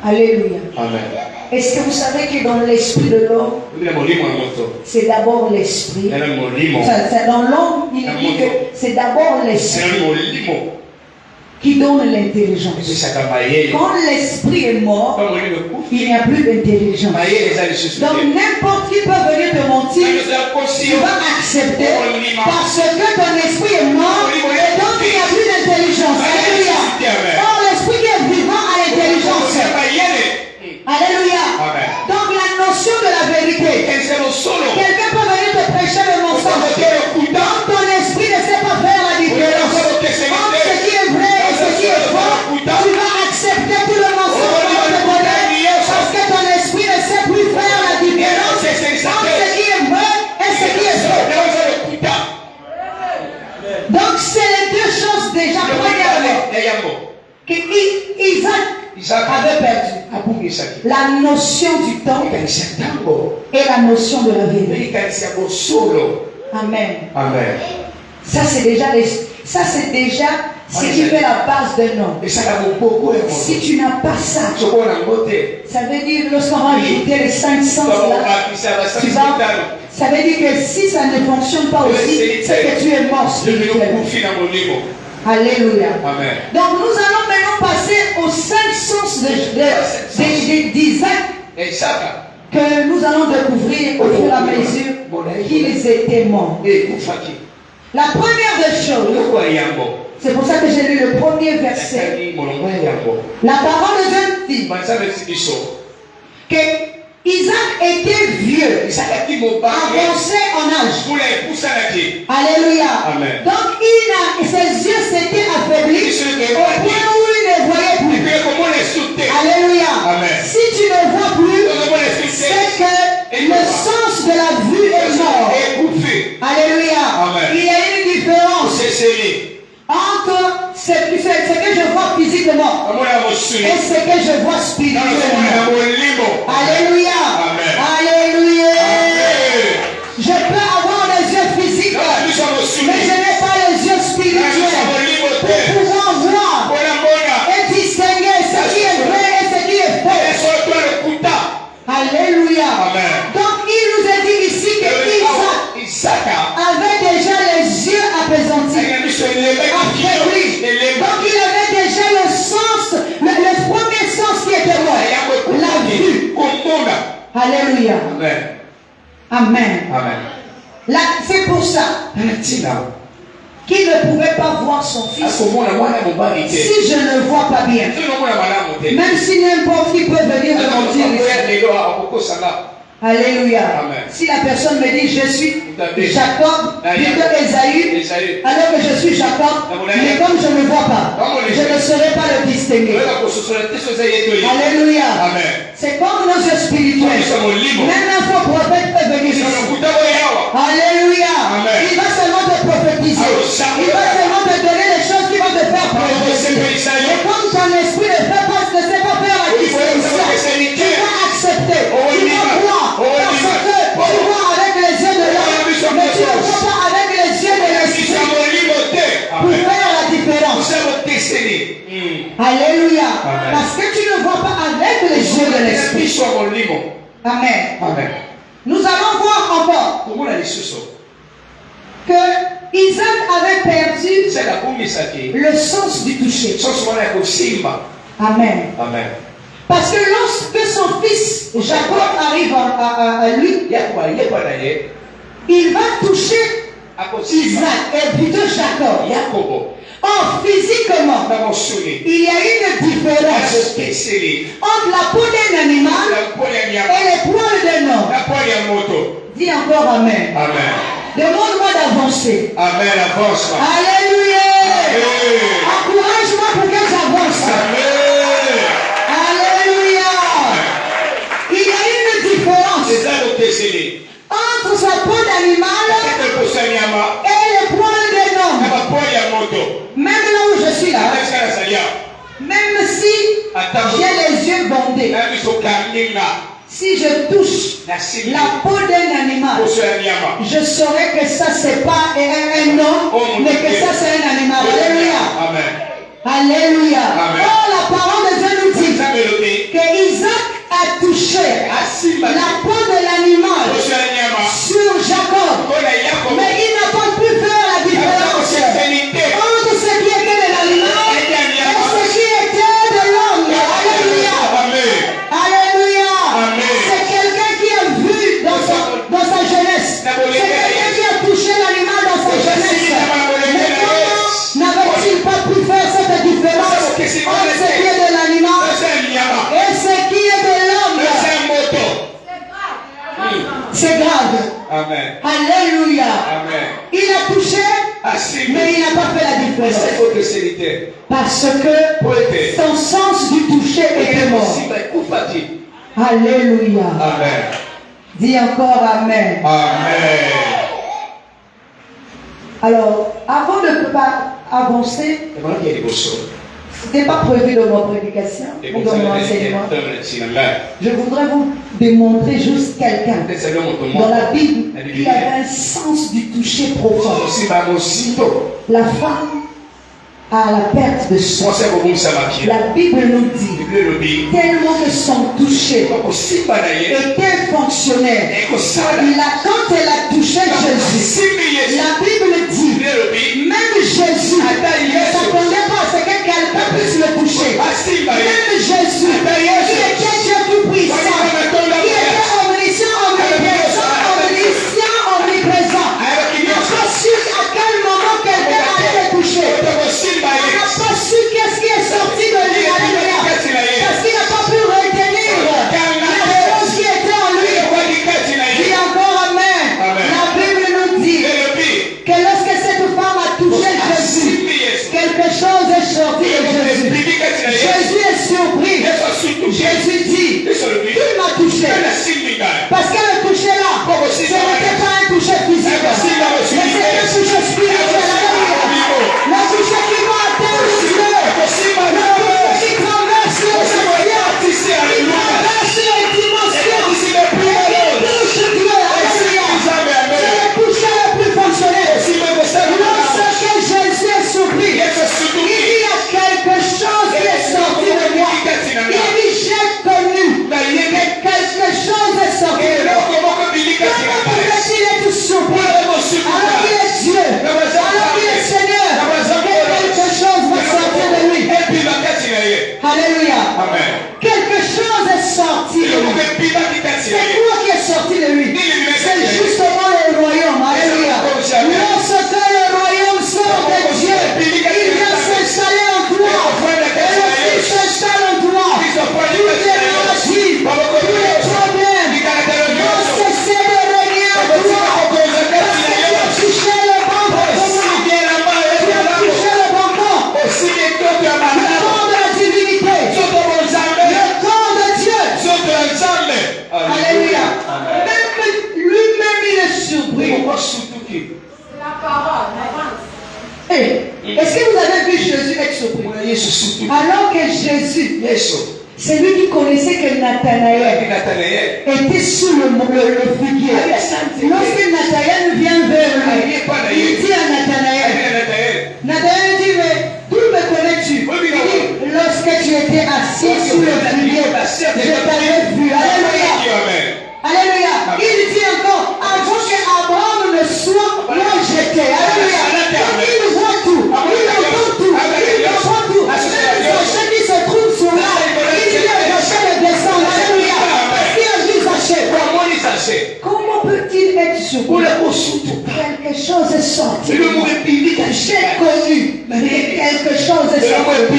Alléluia. Amen. Est-ce que vous savez que dans l'esprit de l'homme, c'est d'abord l'esprit. Enfin, dans l'homme, il dit que c'est d'abord l'esprit qui donne l'intelligence. Quand l'esprit est mort, il n'y a plus d'intelligence. Donc n'importe qui peut venir te mentir, tu vas accepter parce que ton esprit est mort et donc il n'y a plus d'intelligence. Alléluia. Or l'esprit qui est vivant a l'intelligence. Alléluia. Donc la notion de la vérité. Quelqu'un peut venir te prêcher le mensonge. Donc ton esprit ne sait pas faire la différence entre ce qui est vrai et ce qui est faux. Tu vas accepter tout le mensonge qu'on te donner parce que ton esprit ne sait plus faire la différence entre ce qui est vrai et ce qui est faux. Donc c'est les deux choses déjà. Premièrement, que Isaac avait perdu la notion du temps et la notion de la vérité. Amen. Amen. Ça c'est déjà ce qui fait la base d'un homme. Si tu n'as pas ça, ça veut dire lorsqu'on va ajouter les 5 sens là, ça veut dire que si ça ne fonctionne pas aussi, c'est que tu es mort spirituellement. Alléluia. Amen. Donc nous allons maintenant passer aux 5 sens d'Isaac que nous allons découvrir au fur et à mesure qu'ils étaient morts. La première des choses, c'est pour ça que j'ai lu le premier verset. La parole de Dieu dit que Isaac était vieux, avancé en âge. Alléluia. Amen. Donc ses yeux s'étaient affaiblis au point où il ne voyait plus. Alléluia. Amen. Si tu ne vois plus, c'est que le sens de la vue est mort. Alléluia. Amen. Il y a une différence entre ce que je vois physiquement et ce que je vois spirituellement. Alléluia. Amen. Alléluia. Amen. Je peux avoir les yeux physiques, mais je n'ai pas les yeux spirituels pour pouvoir voir et distinguer ce qui est vrai et ce qui est faux. Alléluia. Amen. Donc il nous a dit ici que Isaac avait déjà les yeux apaisantis, affaiblis. Donc il avait déjà le sens, le premier sens qui était mort, la vue. Alléluia. Amen. Amen. Amen. Là, c'est pour ça qu'il ne pouvait pas voir son fils. Si je ne vois pas bien, même si n'importe qui peut venir me dire. Alléluia. Amen. Si la personne me dit je suis Jacob, plutôt Esaü, alors que je suis Jacob, mais comme je ne vois pas, je ne saurais pas le distinguer. Alléluia. Amen. C'est comme nos yeux spirituels. Même un faux prophète peut venir ici. Alléluia. Amen. Il va seulement te prophétiser. Il va seulement te donner les choses qui vont te faire progresser. Et comme ton esprit ne sait pas faire la distinction, tu vas accepter. Tu vas voir. Parce que tu vois avec les yeux de l'homme, mais tu ne vois pas avec les yeux de l'esprit pour faire la différence. Alléluia. Amen. Parce que tu ne vois pas avec les yeux de l'esprit. Amen. Amen. Nous allons voir encore que Isaac avait perdu le sens du toucher. Amen. Amen. Parce que lorsque son fils Jacob arrive à lui, il va toucher Isaac, et plutôt Jacob. Or, physiquement, il y a une différence entre la peau d'un animal et les poils d'un homme. Dis encore Amen. Amen. Demande-moi d'avancer. Amen. Avance. Alléluia. Amen. Encourage-moi pour que j'avance. Amen. Alléluia. Il y a une différence entre sa peau d'animal et les poils d'un homme. Même là où je suis là, même si j'ai les yeux bandés, si je touche la peau d'un animal, je saurais que ça c'est pas un homme, mais que ça c'est un animal. Alléluia. Alléluia. Oh, la parole de Dieu nous dit que Isaac a touché la peau de l'animal sur Jacob, mais il n'a pas pu faire la différence entre ce qui était de l'animal et ce qui était de l'homme. Alléluia. Alléluia. C'est quelqu'un qui a vu dans sa jeunesse. C'est quelqu'un qui a touché l'animal dans sa jeunesse. Mais comment n'avait-il pas pu faire cette différence entre ce qui est de l'animal et ce qui est de l'homme? C'est grave. Amen. Alléluia. Amen. Il a touché, mais il n'a pas fait la différence. Parce que son sens du toucher était mort. Alléluia. Amen. Dis encore Amen. Amen. Alors, avant de pas avancer, ce n'était pas prévu dans ma prédication ou dans mon enseignement. Je voudrais vous démontrer juste quelqu'un dans la Bible qui avait un sens du toucher profond. La femme à la perte de sang. La Bible nous dit tellement que son toucher était fonctionnel. Quand elle a touché Jésus, la Bible dit même Jésus ne s'attendait pas à ce que quelqu'un puisse le toucher. Même Jésus, qui était Dieu tout-puissant, qui était omniscient, omniprésent, n'a pas su à quel moment quelqu'un allait le toucher. Il n'a pas su qu'est-ce qui est sorti de lui. Alléluia. Parce qu'il n'a pas pu retenir la chose qui était Jésus dit, il m'a touché. Parce que le toucher là, ce n'était pas un toucher physique, mais c'est un toucher spirituel. Le toucher qui va atteindre les yeux. Le toucher qui traverse les dimensions. Il traverse les dimensions. Et il touche Dieu. Alléluia. C'est le toucher le plus fonctionnel. Lorsque Jésus est surpris, il dit, il y a quelque chose qui est sorti de moi. Il dit, j'ai connu que quelque chose est sorti de moi. Comment peut-il être surpris alors qu'il est Dieu, alors qu'il est Seigneur, que quelque chose va sortir de lui? Alléluia. Quelque chose est sorti de lui. C'est quoi qui est sorti de lui? C'est justement le royaume. Alléluia. Lorsque le royaume sort de Dieu, il vient s'installer en toi. Et le Fils s'installe en toi. Toutes les maladies, tous les problèmes vont cesser de régner en toi. Parce que tu as touché le bon bâton. Tu as touché le bon corps. Le corps de la divinité. Le corps de Dieu. Alléluia. Même que lui-même il est surpris. La parole, avance. Est-ce que vous avez vu Jésus être surpris? Alors que Jésus, c'est lui qui connaissait que Nathanaël était sous le figuier. Lorsque Nathanaël vient vers lui, il dit à Nathanaël, Nathanaël dit, mais d'où me connais-tu? Il dit, lorsque tu étais assis sous le figuier, je t'avais vu. Alléluia. Alléluia. Il dit encore, avant qu'Abraham ne soit, moi j'étais. Alléluia. Il voit tout. Il entend tout. Il comprend tout. Même les rochers qui se trouvent sur l'arbre, il dit aux rochers de descendre. Alléluia. Parce qu'il a dit Zaché. Comment peut-il être surpris? Quelque chose est sorti. J'ai connu. Mais quelque chose est sorti.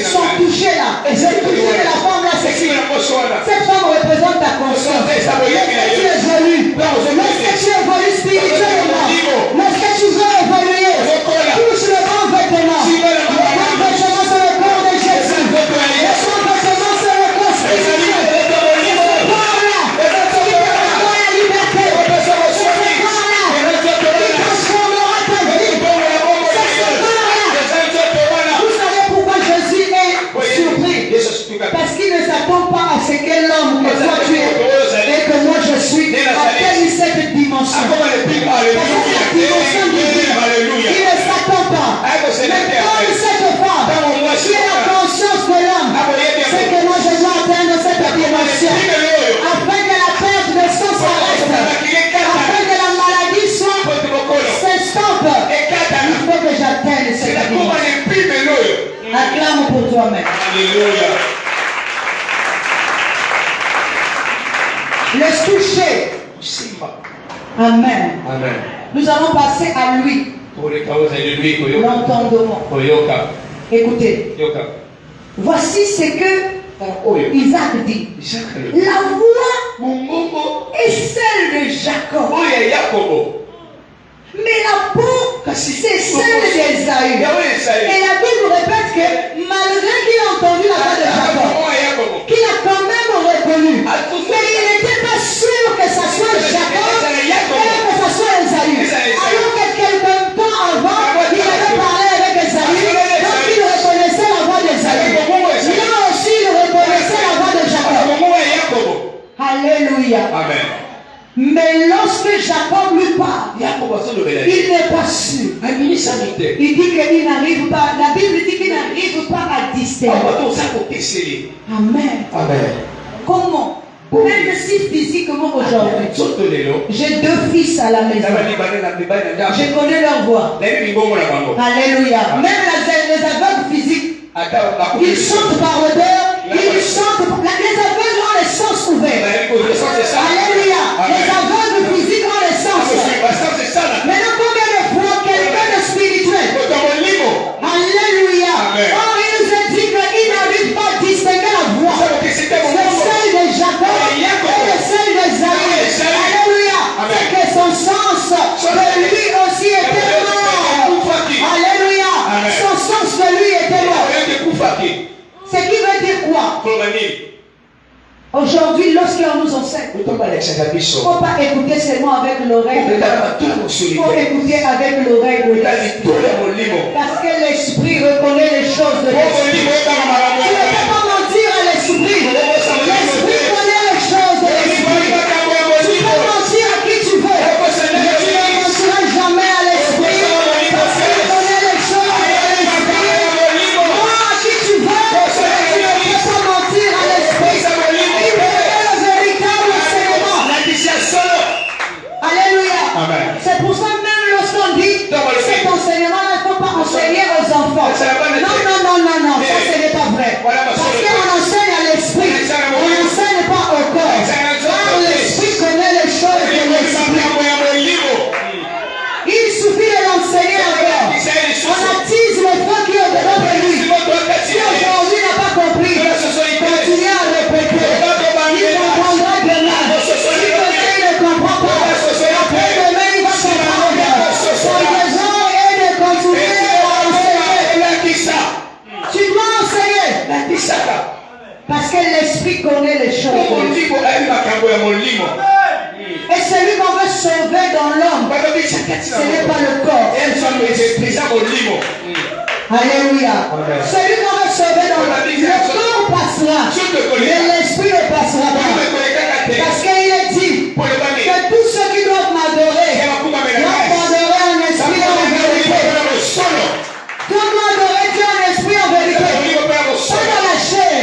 Son toucher là. J'ai touché de la femme là. Cette femme représente ta conscience. Lorsque tu évolues, lorsque tu évolues spirituellement, lorsque tu veux évoluer, touche le bon vêtement. Le bon vêtement c'est le corps de Jésus. Le bon vêtement c'est le corps spirituel. C'est ce corps-là qui te donnera la liberté. C'est ce corps-là qui transformera ta vie. C'est ce corps-là. Vous savez pourquoi Jésus est surpris? Parce qu'il ne s'attend pas à ce que l'homme que toi tu es et que moi je suis atteigne cette dimension. Parce que la dimension divine, il ne s'attend pas. Mais comme cette femme qui est la conscience de l'homme, c'est que moi je dois atteindre cette dimension. Afin que la perte de sang s'arrête, afin que la maladie s'estompe, il faut que j'atteigne cette dimension. Acclame pour toi-même. Alléluia. Le toucher. Amen. Nous allons passer à lui. L'entendement. Écoutez. Voici ce que Isaac dit. La voix est celle de Jacob. Mais la peau, c'est celle d'Ésaü. Et la Bible répète que malgré qu'il a entendu la voix de Jacob, qu'il a quand même reconnu, mais il n'était pas sûr que ça soit Jacob et que ça soit Ésaü. Alors que quelque temps avant, il avait parlé avec Ésaü, donc il reconnaissait la voix d'Ésaü. Là aussi, il reconnaissait la voix de Jacob. Alléluia. Amen. Mais lorsque Jacob lui parle, il n'est pas sûr. Il dit qu'il n'arrive pas, la Bible dit qu'il n'arrive pas à distinguer. Amen. Comment? Même si physiquement aujourd'hui, j'ai deux fils à la maison. Je connais leur voix. Alléluia. Même les aveugles physiques, ils chantent par odeur, ils chantent. Les aveugles ont les sens ouverts. Alléluia. Les aveugles physiques ont les sens ouverts. Maintenant, combien de fois quelqu'un de spirituel? Alléluia. Or, il nous a dit qu'il n'arrive pas à distinguer la voix. C'est celle de Jacob et celle d'Ésaü. Alléluia. C'est que son sens de lui aussi était mort. Alléluia. Son sens de lui était mort. Ce qui veut dire quoi? Aujourd'hui, lorsqu'on nous enseigne, il ne faut pas écouter seulement avec l'oreille de l'homme. Il faut écouter avec l'oreille de l'esprit. Parce que l'esprit reconnaît les choses de l'esprit. Tu ne peux pas mentir à l'esprit. L'esprit connaît les choses de l'esprit. Tu peux mentir à qui tu veux. Mais tu ne mentiras jamais à l'esprit. Parce qu'il connaît les choses de l'esprit. Moi, à qui tu veux, tu ne peux pas mentir à l'esprit. Amen. C'est pour ça même lorsqu'on dit cet enseignement, il ne faut pas enseigner aux enfants. Non, ça ce n'est pas vrai. Parce qu'on enseigne à l'esprit, on n'enseigne pas au corps. Car l'esprit connaît les choses de l'esprit. Il suffit de l'enseigner encore. On attise le feu qui est au-dedans de lui. Si aujourd'hui n'a pas compris, continuez à répéter. Il comprendra demain. Si demain il ne comprend pas, après demain il va comprendre. Son besoin est de continuer à enseigner. Tu dois enseigner. Parce que l'esprit connaît les choses. Et celui qu'on veut sauver dans l'homme, ce n'est pas le corps. Alléluia. Celui qu'on veut sauver dans l'homme, le corps passera, mais l'esprit ne passera pas. Parce qu'il est dit que tous ceux qui doivent m'adorer doivent m'adorer en esprit et en vérité. Tu dois adorer Dieu en esprit et en vérité. Pas dans la chair,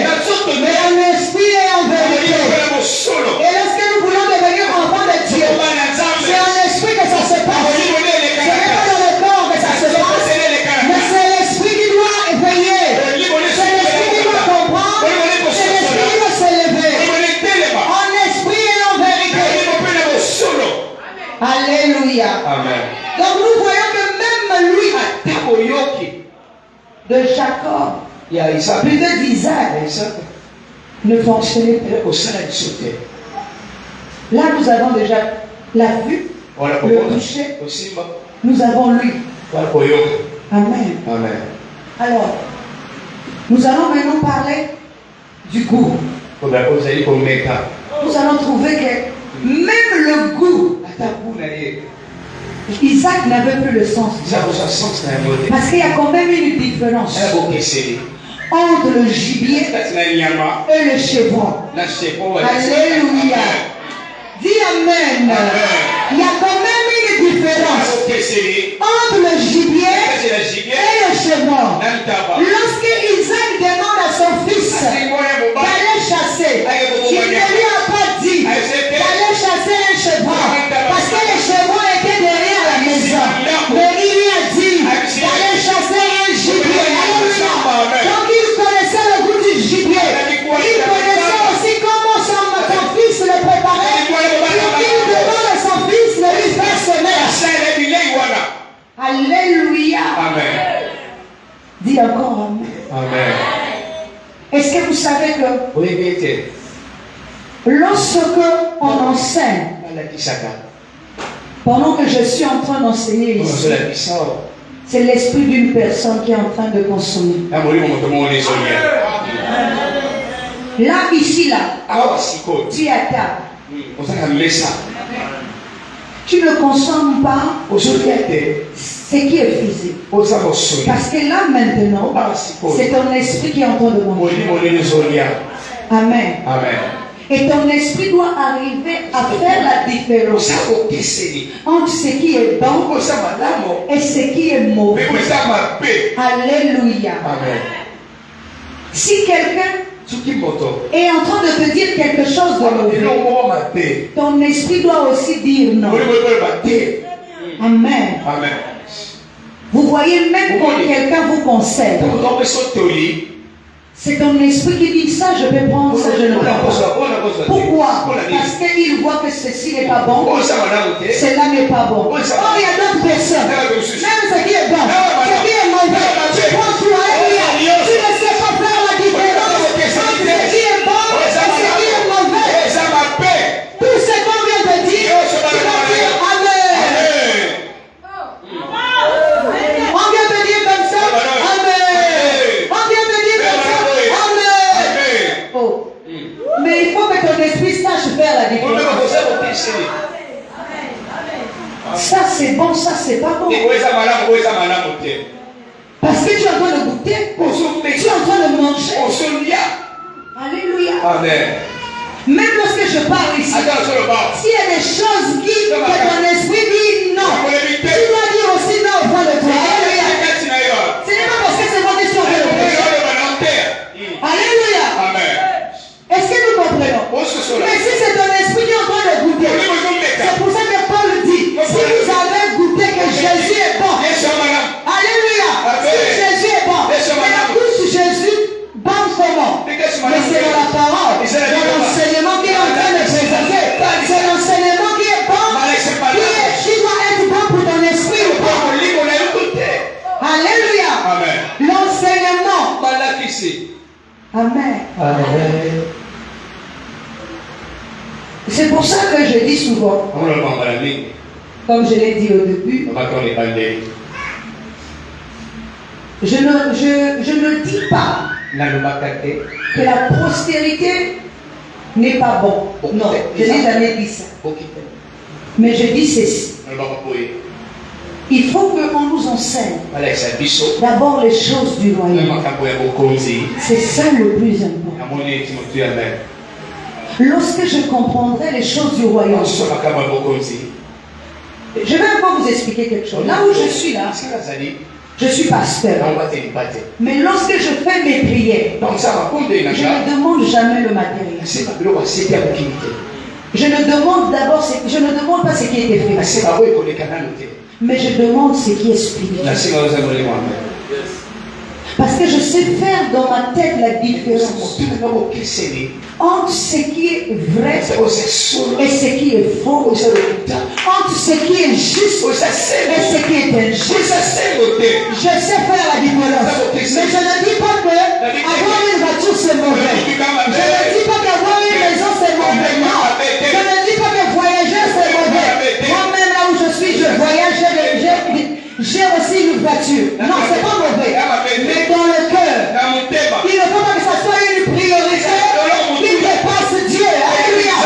mais en esprit et en vérité. Et lorsque nous voulons devenir enfants de Dieu, c'est en esprit que ça se passe. Ce n'est pas dans le corps que ça se passe. Mais c'est l'esprit qui doit éveiller. C'est l'esprit qui doit comprendre. C'est l'esprit qui doit s'élever. En esprit et en vérité. Alléluia. Amen. Donc nous voyons que même lui, de Jacob, plutôt d'Isaac, ne fonctionnait pas. Là, nous avons déjà la vue, le toucher. Nous avons lui. Amen. Amen. Alors, nous allons maintenant parler du goût. Nous allons trouver que même le goût, Isaac n'avait plus le sens. Parce qu'il y a quand même une différence entre le gibier et le chevron. Alléluia. Dis Amen. Il y a quand même une différence entre le gibier et le chevron. Lorsque Isaac demande à son fils d'aller chasser, il ne lui a pas dit d'aller chasser un chevron, parce que le chevron était derrière la maison. Mais il lui a dit d'aller chasser un gibier. Alléluia. Donc il connaissait le goût du gibier. Il connaissait aussi comment son fils le préparait. Donc il demande à son fils de lui faire semer. Alléluia. Amen. Dis encore Amen. Amen. Est-ce que vous savez que lorsque on enseigne, pendant que je suis en train d'enseigner ici, c'est l'esprit d'une personne qui est en train de consommer. Là, ici, là, tu es à table. Tu ne consommes pas ce qui est physique. Parce que là, maintenant, c'est ton esprit qui est en train de manger. Amen. Amen. Et ton esprit doit arriver à faire la différence entre ce qui est bon et ce qui est mauvais. Alléluia. Amen. Si quelqu'un est en train de te dire quelque chose de mauvais, ton esprit doit aussi dire non. Amen. Amen. Vous voyez, même quand quelqu'un vous conseille, c'est ton esprit qui dit ça, je vais prendre ça, je ne prends pas. Pourquoi? Parce qu'il voit que ceci n'est pas bon, cela n'est pas bon. Or, il y a d'autres personnes, même ce qui est bon, ce qui est mauvais, tu prends tout à rien. Tu ne sais pas faire la différence entre ce qui est bon et ce qui est mauvais. Tout ce qu'on vient de dire, tu vas dire Amen. On vient de dire comme ça, Amen. On vient de dire comme ça, Amen. Oh. Mais il faut que Alléluia. Amen. Même lorsque je parle ici, s'il y a des choses que ton esprit dit non, tu dois dire aussi non au fond de toi. Alléluia. Ce n'est pas parce que c'est mon question que le péché. Alléluia. Amen. Est-ce que nous comprenons? Mais si c'est ton esprit qui est en train de goûter, c'est pour ça que Paul dit, si vous avez goûté que Jésus est bon, alléluia, si Jésus est bon, mais la bouche de Jésus, bon comment? Mais c'est dans la parole, dans l'enseignement qu'il est en train de présenter, c'est l'enseignement qui est bon, qui doit être bon pour ton esprit ou pas. Alléluia. L'enseignement. Amen. Amen. C'est pour ça que je dis souvent, comme je l'ai dit au début, je ne dis pas que la postérité n'est pas bon. Non, je n'ai jamais dit ça. Mais je dis ceci. Il faut qu'on nous enseigne d'abord les choses du royaume. C'est ça le plus important. Lorsque je comprendrai les choses du royaume, je vais encore vous expliquer quelque chose. Là où je suis là, je suis pasteur. Mais lorsque je fais mes prières, je ne demande jamais le matériel. Je ne demande d'abord, je ne demande pas ce qui est fait. Mais je demande ce qui est spirituel. Parce que je sais faire dans ma tête la différence entre ce qui est vrai et ce qui est faux, entre ce qui est juste et ce qui est injuste. Je sais faire la différence. Mais je ne dis pas que avoir une voiture c'est mauvais. Je ne dis pas qu'avoir une maison c'est mauvais. Non. Je ne dis pas que voyager c'est mauvais. Moi-même là où je suis, je voyage, j'ai aussi une voiture. Non, c'est pas mauvais. Mais dans le cœur, il ne faut pas que ça soit une priorité qui dépasse Dieu. Alléluia.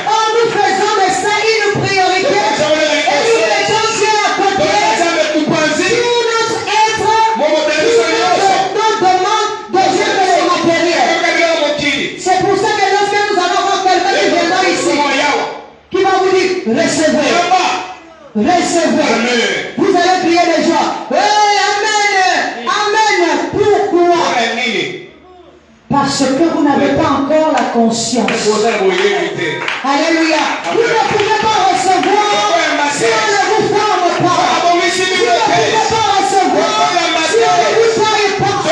En nous faisant de ça une priorité et nous mettons Dieu à côté, tout notre être, toute notre demande devient que le matériel. C'est pour ça que lorsque nous allons voir quelqu'un qui viendra ici, qui va vous dire, recevez. Recevez. Vous allez prier les gens. Hey, amen. Amen. Pourquoi? Parce que vous n'avez pas encore la conscience. Alléluia. Vous ne pouvez pas recevoir si on ne vous forme pas. Vous ne pouvez pas recevoir si on ne vous parle pas.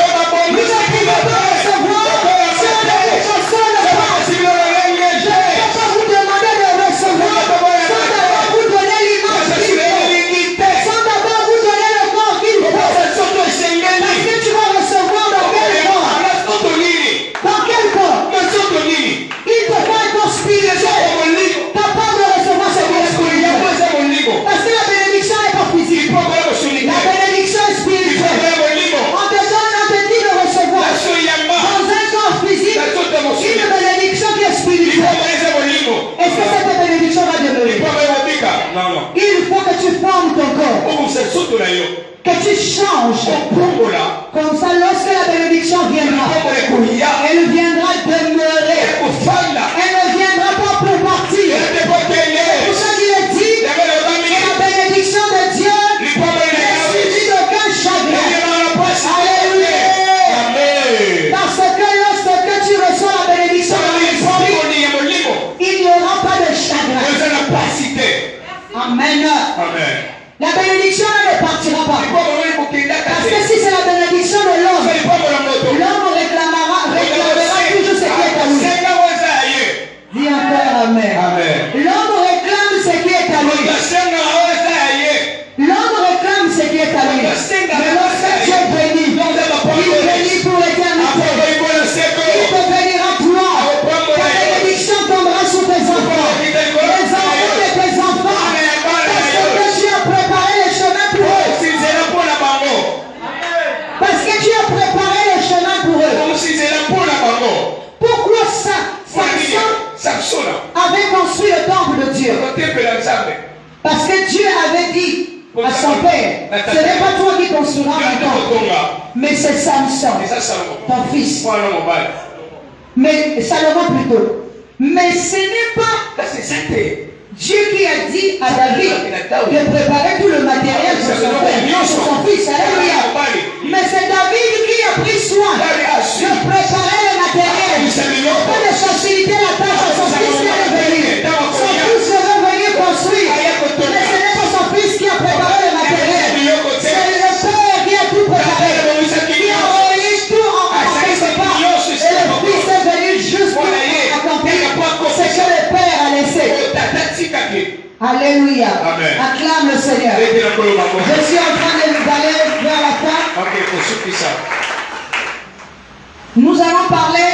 Vous ne pouvez pas recevoir si on ne vous chansonne pas. Je ne peux pas vous demander de recevoir sans d'abord vous donner l'image qu'il faut. Sans d'abord vous donner le corps qu'il faut. Parce que tu vas recevoir dans quel corps? Dans quel corps? Il te faut un corps spirituel. Capable de recevoir ce qui est spirituel. Parce que la bénédiction n'est pas physique. La bénédiction est spirituelle. On te dit de recevoir dans un corps physique une bénédiction qui est spirituelle. Est-ce que cette bénédiction va demeurer? Il faut que tu formes ton corps. Que tu changes. Comme ça, lorsque la bénédiction viendra, elle viendra demeurer. Elle ne viendra pas pour partir. C'est pour ça qu'il est dit que la bénédiction de Dieu n'est suivie d'aucun chagrin. Alléluia. Parce que lorsque tu reçois la bénédiction de l'Esprit, il n'y aura pas de chagrin. Amen. La bénédiction ne partira pas. Parce que si c'est la bénédiction de l'homme, l'homme réclamera toujours ce qui est à lui. Dis encore Amen. L'homme réclame ce qui est à lui. L'homme réclame ce qui est à lui. Mais lorsque Dieu bénit, il bénit pour l'éternité. Il te bénira toi. Ta bénédiction tombera sur tes enfants. Les enfants de tes enfants. Parce que tu as préparé le chemin pour eux. Parce que tu as préparé le chemin pour eux. Pourquoi Samson avait construit le temple de Dieu? Parce que Dieu avait dit à son père, ce n'est pas toi qui construiras mon temple, Mais c'est Samson, eza Salomon. ton fils. Mwana mobali. Mais Salomon plutôt. Mais ce n'est pas Kasi eza te. Dieu qui a dit à David de préparer tout le matériel pour son père, pour son fils. Alléluia. Mais c'est David qui a pris soin de préparer le matériel afin de faciliter la tâche à son fils qui est venu. Son fils devait venir construire. Mais ce n'est pas son fils qui a préparé le matériel. C'est le père qui a tout préparé. Qui a envoyé tout en quelque part. Et le fils est venu juste pour accomplir ce que le père a laissé. Alléluia. Amen. Acclame le Seigneur. Je suis en train d'aller vers la fin. Ok, pour ceux qui savent. Nous allons parler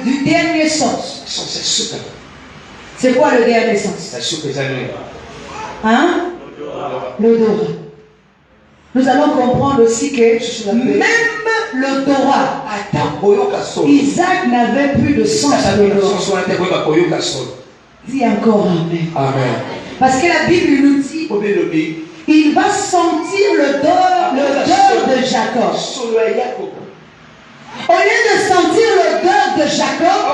du dernier sens. C'est quoi le dernier sens? Hein? L'odorat. Nous allons comprendre aussi que même l'odorat, Isaac n'avait plus de sens de l'odorat. Dis encore Amen. Amen. Parce que la Bible nous dit il va sentir l'odeur de Jacob. Au lieu de sentir l'odeur de Jacob,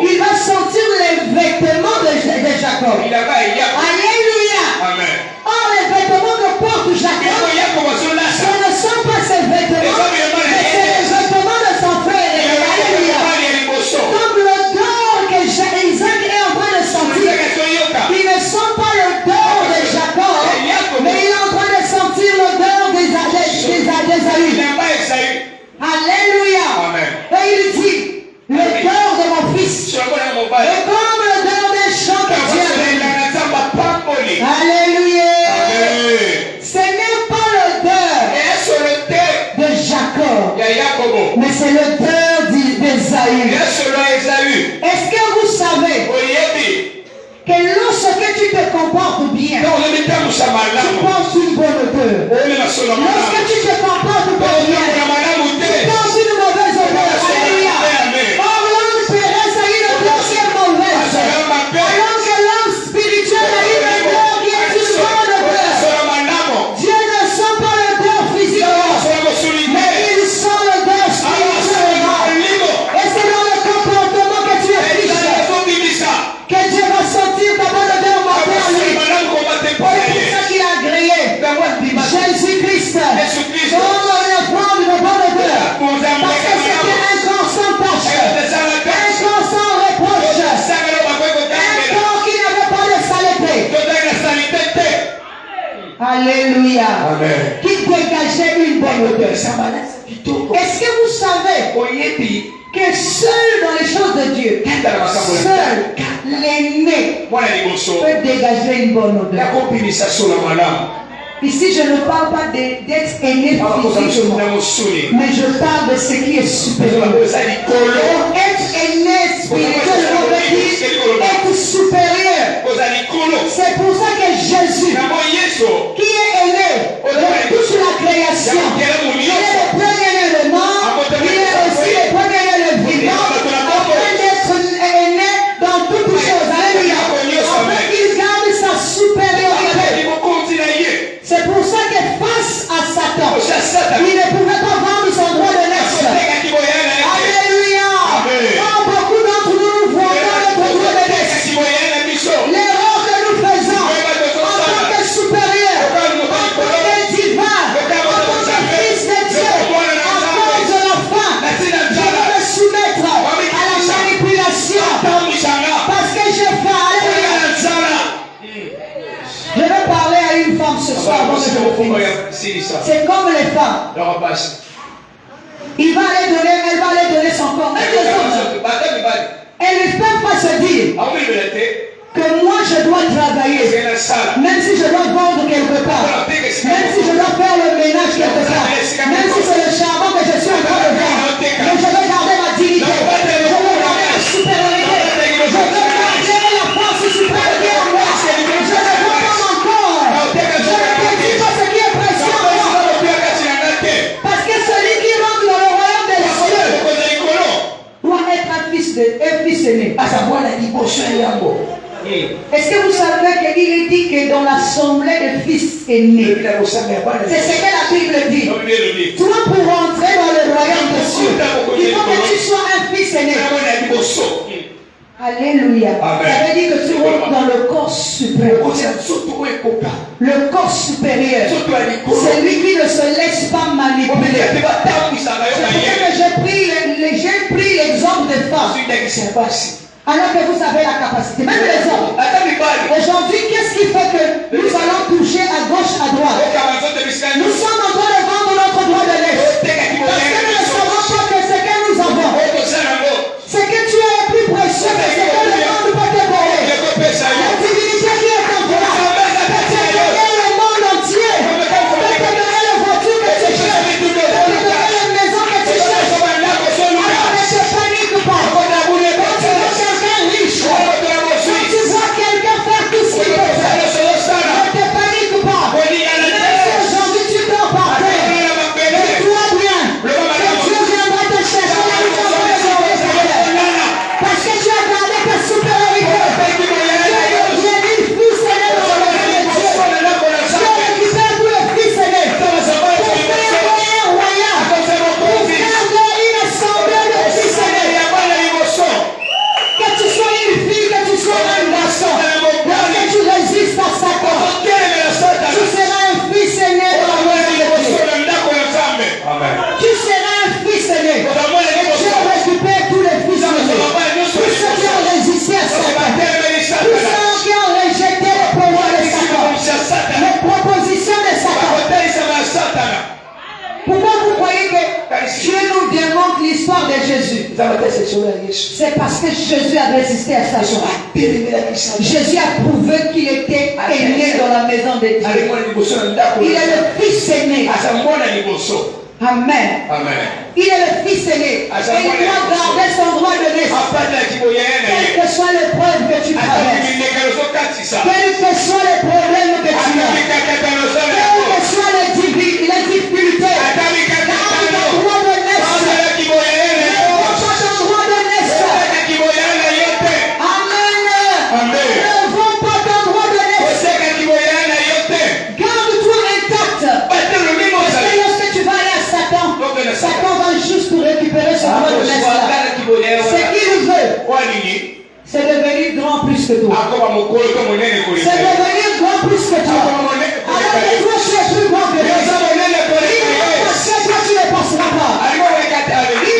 il va sentir les vêtements de Jacob. Alléluia. Amen. Or, les vêtements que porte Jacob, ce ne sont pas ses vêtements, mais c'est les vêtements de son frère. Alléluia. Comme l'odeur que Isaac est en train de sentir, il ne sent pas l'odeur de Jacob, mais il est en train de sentir l'odeur d'Ésaü. Alléluia. Amen. Et il dit, l'odeur de mon fils est comme l'odeur d'un champ que Dieu a béni. Alléluia. Ce n'est pas l'odeur de Jacob, mais c'est l'odeur d'Ésaü. Est-ce que vous savez que lorsque tu te comportes bien, tu portes une bonne odeur. Lorsque tu te comportes pas bien, tu portes une mauvaise odeur. Alléluia. Or, l'homme terrestre a une odeur qui est mauvaise, alors que l'homme spirituel a une odeur qui est une bonne odeur. Dieu ne sent pas l'odeur physiquement, mais il sent l'odeur spirituellement. Et c'est dans le comportement que tu es riche que Dieu va sentir ta bonne odeur monter en lui. C'est pour ça qu'il a agréé Jésus-Christ comme le fond d'une bonne odeur. Parce que c'était un corps sans tache, un corps sans reproche, un corps qui n'avait pas de saleté. Alléluia. Qui dégageait une bonne odeur. Est-ce que vous savez que seul dans les choses de Dieu, seul l'aîné peut dégager une bonne odeur? Ici, je ne parle pas d'être aîné physiquement, mais je parle de ce qui est supérieur. Être aîné spirituellement veut dire être supérieur. C'est pour ça que Jésus, qui est aîné de toute la création, il est le premier élément, il est aussi le premier élément vivant, afin d'être aîné dans toutes choses. Alléluia. Afin qu'il garde sa supériorité. C'est pour ça que face à Satan, il ne pouvait pas vendre son droit de naissance. Alléluia. Quand beaucoup d'entre nous vendons notre droit de naissance, l'erreur que nous faisons en tant que supérieur, en tant que divin, en tant que fils de Dieu, à cause de la faim, je vais me soumettre à la manipulation parce que j'ai faim. Alléluia. Je vais parler à une femme ce soir avant que je le finisse. C'est comme les femmes. Elle va aller donner son corps. Même les autres, elles ne peuvent pas se dire que moi je dois travailler. Même si je dois vendre quelque part. Même si je dois faire le ménage quelque part. Même si c'est le charbon que je suis en train de vendre. Mais je veux garder ma dignité. Je veux garder la supériorité. Je veux garder la force supérieure en moi. Je ne veux pas mon corps. Je ne détruis pas ce qui est précieux en moi. Parce que celui qui rentre dans le royaume des cieux doit être un fils aîné. Est-ce que vous savez qu'il est dit que dans l'assemblée des fils aînés, c'est ce que la Toi, pour rentrer dans le royaume des cieux, il faut que tu sois un fils aîné. Alléluia. Amen. Ça veut dire que tu rentres dans le corps suprême. Le corps supérieur. C'est lui qui ne se laisse pas manipuler. C'est pour ça que j'ai pris l'exemple des femmes. Alors que vous avez la capacité. Même les hommes. Aujourd'hui, qu'est-ce qui fait que nous allons toucher à gauche, à droite? Nous sommes en train de vendre notre droit de l'Est. Parce que nous ne savons pas que ce que nous avons, c'est que tu es plus précieux que ce que le monde peut te donner. La divinité qui est en toi, peut te donner le monde entier, peut te donner la voiture que tu cherches, peut te donner la maison que tu cherches. Alors ne te panique pas. Quand tu vois quelqu'un riche, quand tu vois quelqu'un faire tout ce qu'il peut faire, ne te panique pas. Même si aujourd'hui tu dors par terre, mets-toi bien. Que Dieu viendra te chercher là où tu as parce que tu as gardé ta supériorité. Tu es devenu fils aîné dans le royaume de Dieu. Tu as récupéré tous les fils aînés pour faire un royaume, pour faire une assemblée de fils aînés. Que tu sois une fille, que tu sois un garçon, lorsque tu résistes à Satan, tu seras un fils aîné dans le royaume de Dieu. Tu seras un fils aîné. Tu récupères tous les fils aînés. Tous ceux qui ont résisté à Satan, tous ceux qui ont rejeté le pouvoir de Satan, les propositions de Satan. Pourquoi vous croyez que Dieu nous démontre l'histoire de Jésus? C'est parce que Jésus a résisté à Satan. Jésus a prouvé qu'il était aîné dans la maison de Dieu. Il est le fils aîné. Amen. Il est le fils aîné. Et il doit garder son droit de naissance. Quelle que soit l'épreuve que tu traverses, quels que soient les problèmes que tu as, quelles que soient les difficultés, garde ton droit de naissance. Ne vends pas ton droit de naissance. Amen. Ne vends pas ton droit de naissance. Garde-toi intact. Parce que lorsque tu vas aller à Satan, Satan va juste pour récupérer son droit de naissance. Ce qu'il veut, c'est devenir grand plus que toi. C'est devenir grand plus que toi. Alors que toi, tu es plus grand que lui. Il va passer, toi, tu ne passeras pas. Il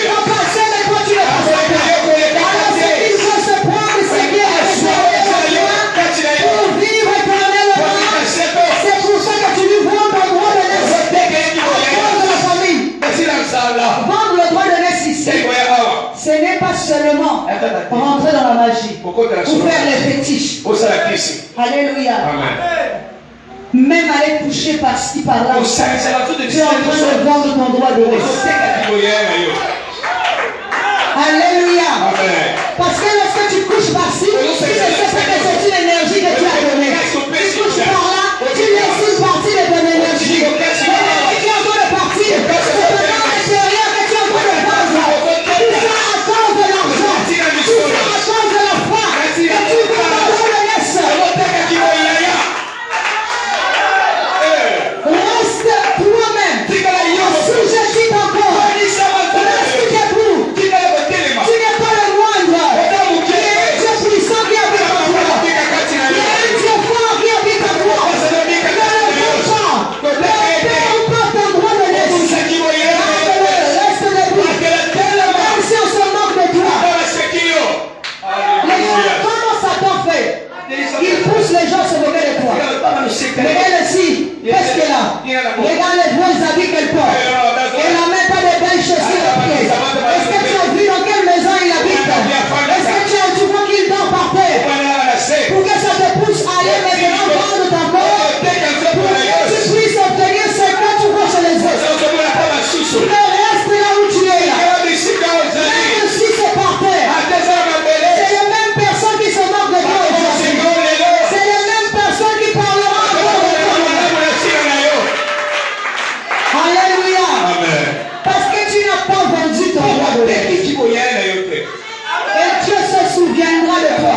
va passer, mais toi, tu ne passeras pas. Alors, c'est qu'il faut se prendre ce qui est réservé pour vivre éternellement. C'est pour ça que tu lui vends ton droit de naissance. Vendre la famille. Vendre le droit de naissance ici. Ce n'est pas seulement rentrer dans la magie ou faire les fétiches. Alléluia. Même aller coucher par-ci par-là. Tu es en train de vendre ton droit de naissance. Alléluia. Parce que lorsque tu couches par-ci, tu ne sais pas que c'est une énergie que tu as donnée. Tu couches par-là, tu laisses une partie de ton énergie. L'énergie qui est en train de partir, c'est le temps intérieur que tu es en train de vendre. Tout ça à cause de l'argent. Tout ça à cause de la foi. Que tu veux ton droit de naissance. Reste toi-même. Assujettis ton corps. Reste debout. Tu n'es pas le moindre. Il y a un Dieu puissant qui habite en toi. Il y a un Dieu fort qui habite en toi. Ne le fais pas. Ne perds pas ton droit de naissance. Reste debout. Même si on se moque de toi. Comment Satan fait? Il pousse les gens à se moquer de toi. Regarde ici. Qu'est-ce qu'elle a? Regarde les beaux habits qu'elle porte. Elle n'a même pas de belles chaussures à pied. Est-ce que tu as vu dans quelle maison il habite? Est-ce que tu vois qu'il dort par terre? Pour que ça te pousse à aller maintenant vendre ton corps, pour que tu puisses obtenir ce que tu vois chez les autres. Tu ne restes là où tu es là. Même si c'est par terre. C'est les mêmes personnes qui se moquent de toi aujourd'hui. C'est les mêmes personnes qui parleront encore de toi. Alléluia. Parce que tu n'as pas vendu ton droit de naissance. Et Dieu se souviendra de toi.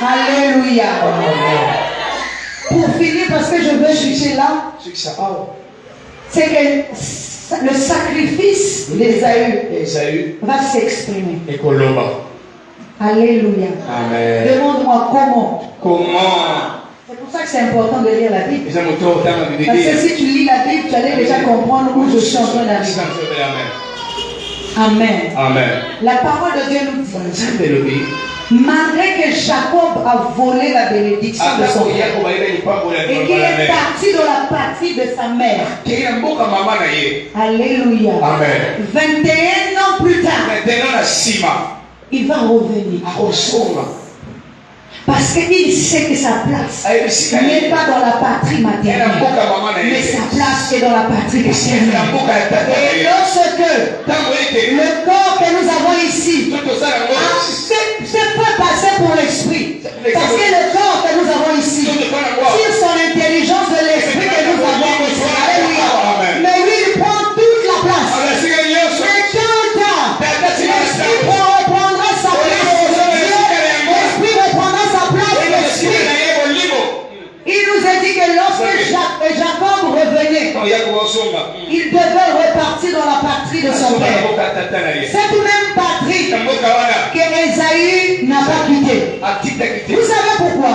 Alléluia. Pour finir, parce que je veux juger là, c'est que le sacrifice d'Ésaü Esaü va s'exprimer. ekoloba. Alléluia. Amen. Demande-moi comment. Comment C'est pour ça que c'est important de lire la Bible. eza moto otanga Parce que Biblia. si tu lis la Bible, tu allais déjà comprendre où je suis en train d'arriver. Amen. Amen. La parole de Dieu nous dit, Nzambe elobi malgré que Jacob a volé la bénédiction de son atako père Yakobo ayeba lipango na et qu'il est parti dans la patrie de sa mère. kei na mboka mama na ye. Alléluia. Amen. 21 ans plus tard, Maintenant na nsima il va revenir. akosonga Parce qu'il sait que sa place ayebi sika n'est ye pas dans la patrie ye na matérielle, mboka mama na mais ye sa place est dans la patrie na éternelle. mboka ya tata na Et ye. lorsque Ntango ete le corps que nous avons ici to tozala yango c'est pas passé pour l'esprit. Parce que le corps que nous avons ici, sur son intelligence de l'esprit que nous avons ici, alléluia. Mais lui, il prend toute la place. agasika nyonso Et quand l'esprit reprendra sa place, l'esprit reprendra sa place, l'esprit. Il nous a dit que lorsque Jacob revenait, il devait repartir dans la patrie de son père. Cette même patrie que Esaü n'a pas quittée. Vous savez pourquoi?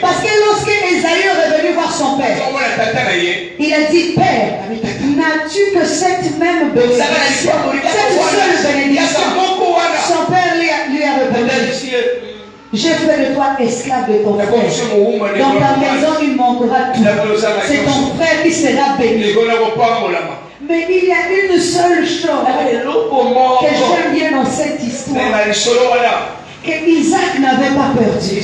Parce que lorsque Esaü est revenu voir son père, il a dit, Père, n'as-tu que cette même bénédiction, cette seule bénédiction? Son père lui a répondu, j'ai fait de toi esclave de ton frère. Dans ta maison, il manquera tout. C'est ton frère qui sera béni. Mais il y a une seule chose que j'aime bien dans cette histoire, que Isaac n'avait pas perdu.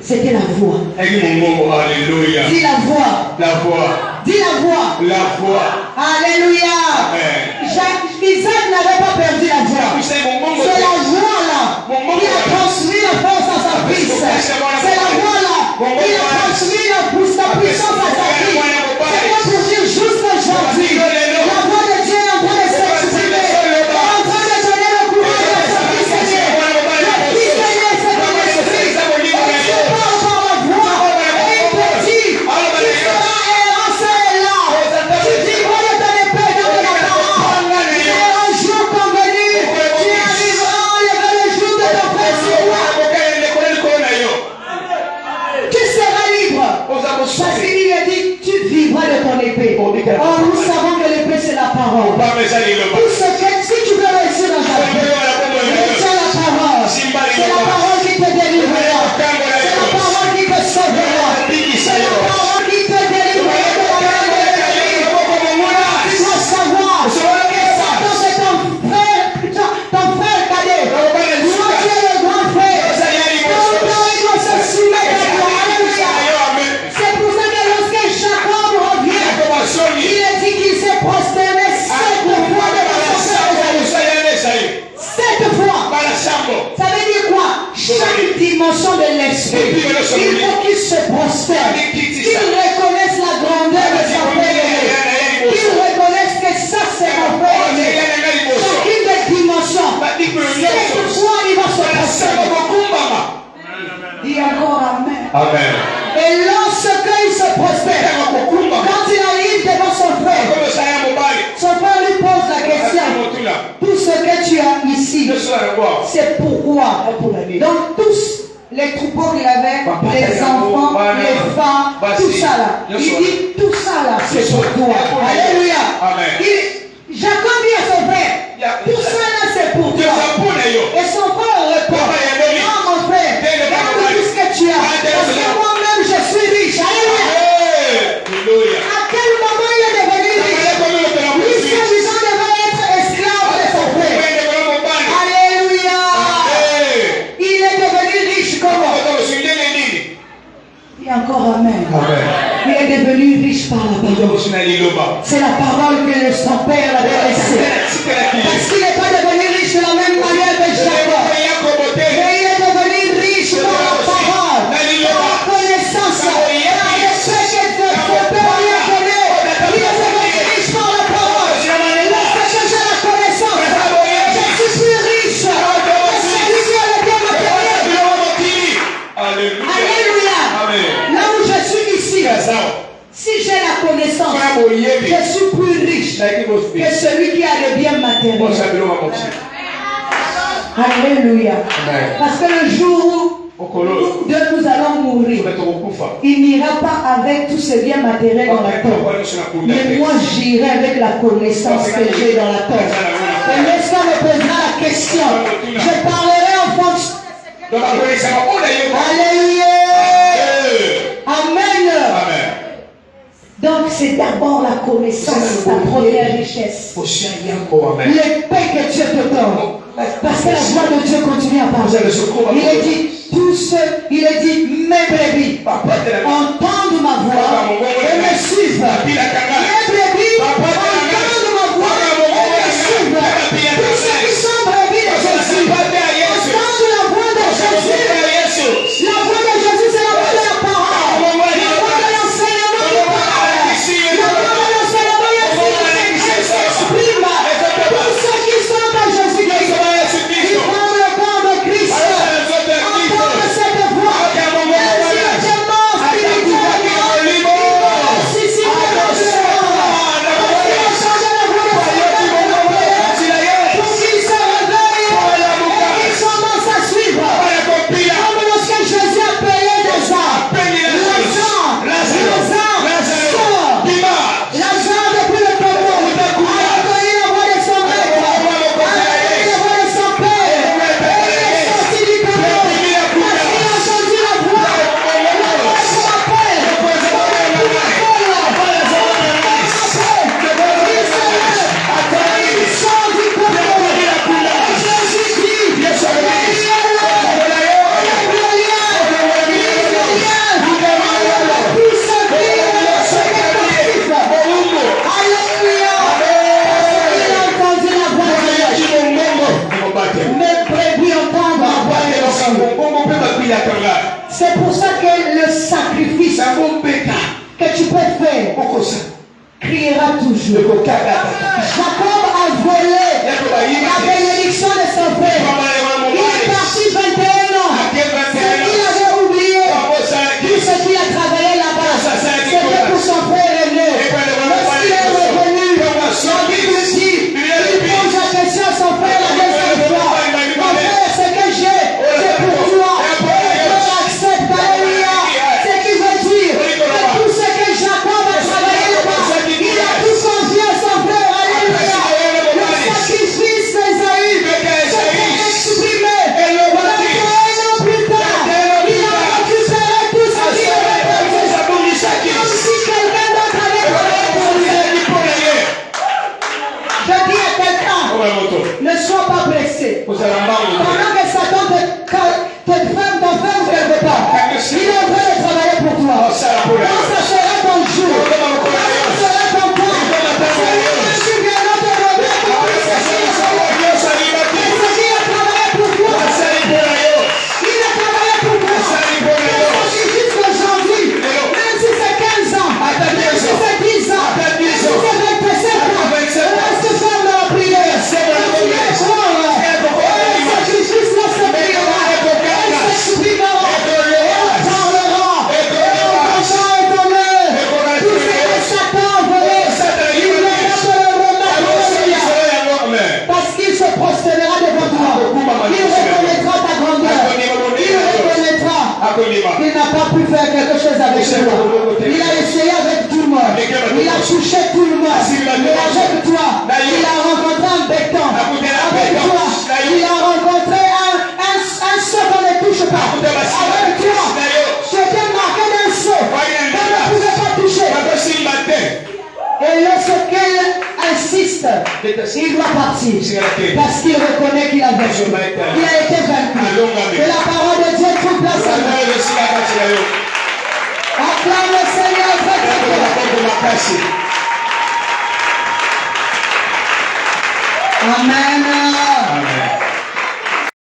C'était la voix. Alléluia. Dis la voix. La voix. Dis la voix. La voix. Alléluia. Isaac n'avait pas perdu la voix. C'est la voix là qui a transmis la force à sa fils. C'est la voix là qui a transmis la puissance à sa fille. C'est pas pour dire jusqu'aujourd'hui. La voix de Dieu est en train de s'exprimer. Elle est en train de donner le courage à sa fille Seigneur. Le fils Seigneur, c'est ton esprit. Et Dieu parle par la voix. Et il te dit, tu seras errant, c'est là. Tu dis, moi je te l'épée dans la parole. Et un jour convenu, tu arriveras à enlever le jour de ton frère sur toi. Tu seras libre. Parce qu'il a dit, tu vivras de ton épée. Or, nous savons que l'épée, c'est la parole. Tout ce que, si tu veux réussir dans ta vie, retiens la parole. C'est la parole qui te délivrera. C'est la parole qui te sauvera. C'est la parole qui te délivrera de la main de l'ennemi. Tu dois savoir que Satan, c'est ton frère cadet. Toi, tu es le grand frère. Pourtant, il doit se soumettre à toi. Alléluia. C'est pour ça que lorsque Jacob revient, il a dit qu'il s'est prosterné 7 fois devant son frère Esaü. 7 fois. Ça veut dire quoi? Chaque dimension de l'esprit, il faut qu'il se prosterne, qu'il reconnaisse la grandeur de son frère, qu'il reconnaisse que ça c'est mon frère. Chacune des dimensions, 7 fois il va se prosterner. Dis encore Amen. Amen. Et lorsqu'il se prosterne, quand il arrive devant son frère lui pose la question, tout ce que tu as ici, c'est pourquoi? Donc tous les troupeaux qu'il avait, les enfants, les femmes, tout ça là, il dit tout ça là, c'est pour toi. Alléluia. Jacob dit à son frère, tout ça là c'est pour toi. Et son frère répond, non mon frère, regarde tout ce que tu as, parce que moi-même je suis riche. Alléluia. À quel moment il est devenu riche? Lui soi-disant devait être esclave de son frère. Alléluia. Il est devenu riche comment? Et encore Amen. Il est devenu riche par la parole. C'est la parole que son père l'avait laissée. Parce qu'il n'est pas devenu riche de la même manière que Jacob. Mais il est devenu riche par la parole, par la connaissance, par le fait que son père lui a donné. Il est devenu riche par la parole. Lorsque j'ai la connaissance, je suis plus riche. Parce que lui a le bien matériel. Alléluia. Là où je suis ici, si j'ai la la connaissance, je suis plus riche que celui qui a les biens matériels. Alléluia. Parce que le jour où nous allons mourir, il n'ira pas avec tous ces biens matériels dans la tombe. Mais moi, j'irai avec la connaissance que j'ai dans la tombe. Et lorsqu'on me posera la question, je parlerai en fonction. Alléluia. Amen. Donc c'est d'abord la connaissance, ta première richesse. L'épée que Dieu te donne. Parce que la voix de Dieu continue à parler. Il est dit, mes brebis entendent ma voix et me suivent. Mes brebis entendent ma voix et me suivent. Tous ceux qui sont brebis de Jésus entendent la voix de Jésus. La voix de Jésus, c'est la voix de la parole. La voix de l'enseignement du parole. La voix de l'enseignement qui s'exprime. Tous ceux qui sont à Jésus-Christ, ils prennent le corps de Christ. Entendent cette voix. Et si tu es mort spirituellement, ils vont ressusciter dans le corps. Parce qu'ils ont changé la voix de Seigneur pour qu'ils se réveillent et qu'ils commencent à suivre. Comme lorsque Jésus a payé des âmes. Lazare depuis le tombeau a recueilli la voix de son maître, a recueilli la voix de son père, et il est sorti du tombeau parce qu'il a entendu la voix de son appel. Il sort du tombeau. Jésus dit, il y a c'est pour ça que le sacrifice que tu peux faire criera toujours. Jacob a volé la bénédiction de son père. Il est parti 21 ans. Ce qu'il avait oublié, tout ce qu'il a travaillé là-bas, c'était pour son frère aîné. Lorsqu'il est revenu, la Bible dit, il pose la question à son frère la deuxième fois. Mon frère, ce que j'ai, c'est pour toi. Et Dieu accepte, alléluia. Ce qui veut dire que tout ce que Jacob a travaillé là-bas, il a tout confié à son frère, alléluia. Le sacrifice d'Ésaü s'était exprimé. 21 ans plus tard, il a récupéré tout ce qu'il avait perdu. Comme si quelqu'un d'autre avait travaillé pour lui. Je dis à quelqu'un, ne sois pas pressé. Pendant que Satan t'enferme quelque part, il est en train de travailler pour toi. Quand ça sera ton jour, quand ça sera ton temps, c'est lui qui viendra te remettre pour tout ce qu'il a travaillé pour toi. Il a travaillé pour toi. Le sacrifice d'aujourd'hui, même si c'est 15 ans, même si c'est 10 ans, même si c'est 25 ans, reste ferme dans la prière. Continue à croire. Et le sacrifice ne s'exprimera. Elle s'exprimera. Et on parlera. Et on pensera étonner. Tout ce que Satan a volé, il viendra te le remettre. Parce qu'il se prosternera devant toi. Il reconnaîtra ta grandeur. Il reconnaîtra qu'il n'a pas pu faire quelque chose avec toi. Il a essayé avec tout le monde. Il a touché tout le monde. Mais avec toi, il a rencontré un béton. Avec toi, il a rencontré un seau qu'on ne touche pas. Avec toi, c'était marqué d'un seau qu'on ne pouvait pas toucher. Et lorsqu'il insiste, il doit partir. Parce qu'il reconnaît qu'il a vaincu. Il a été vaincu. Que la parole de Dieu trouve place à nous. Acclame le Seigneur très très fort. Amen.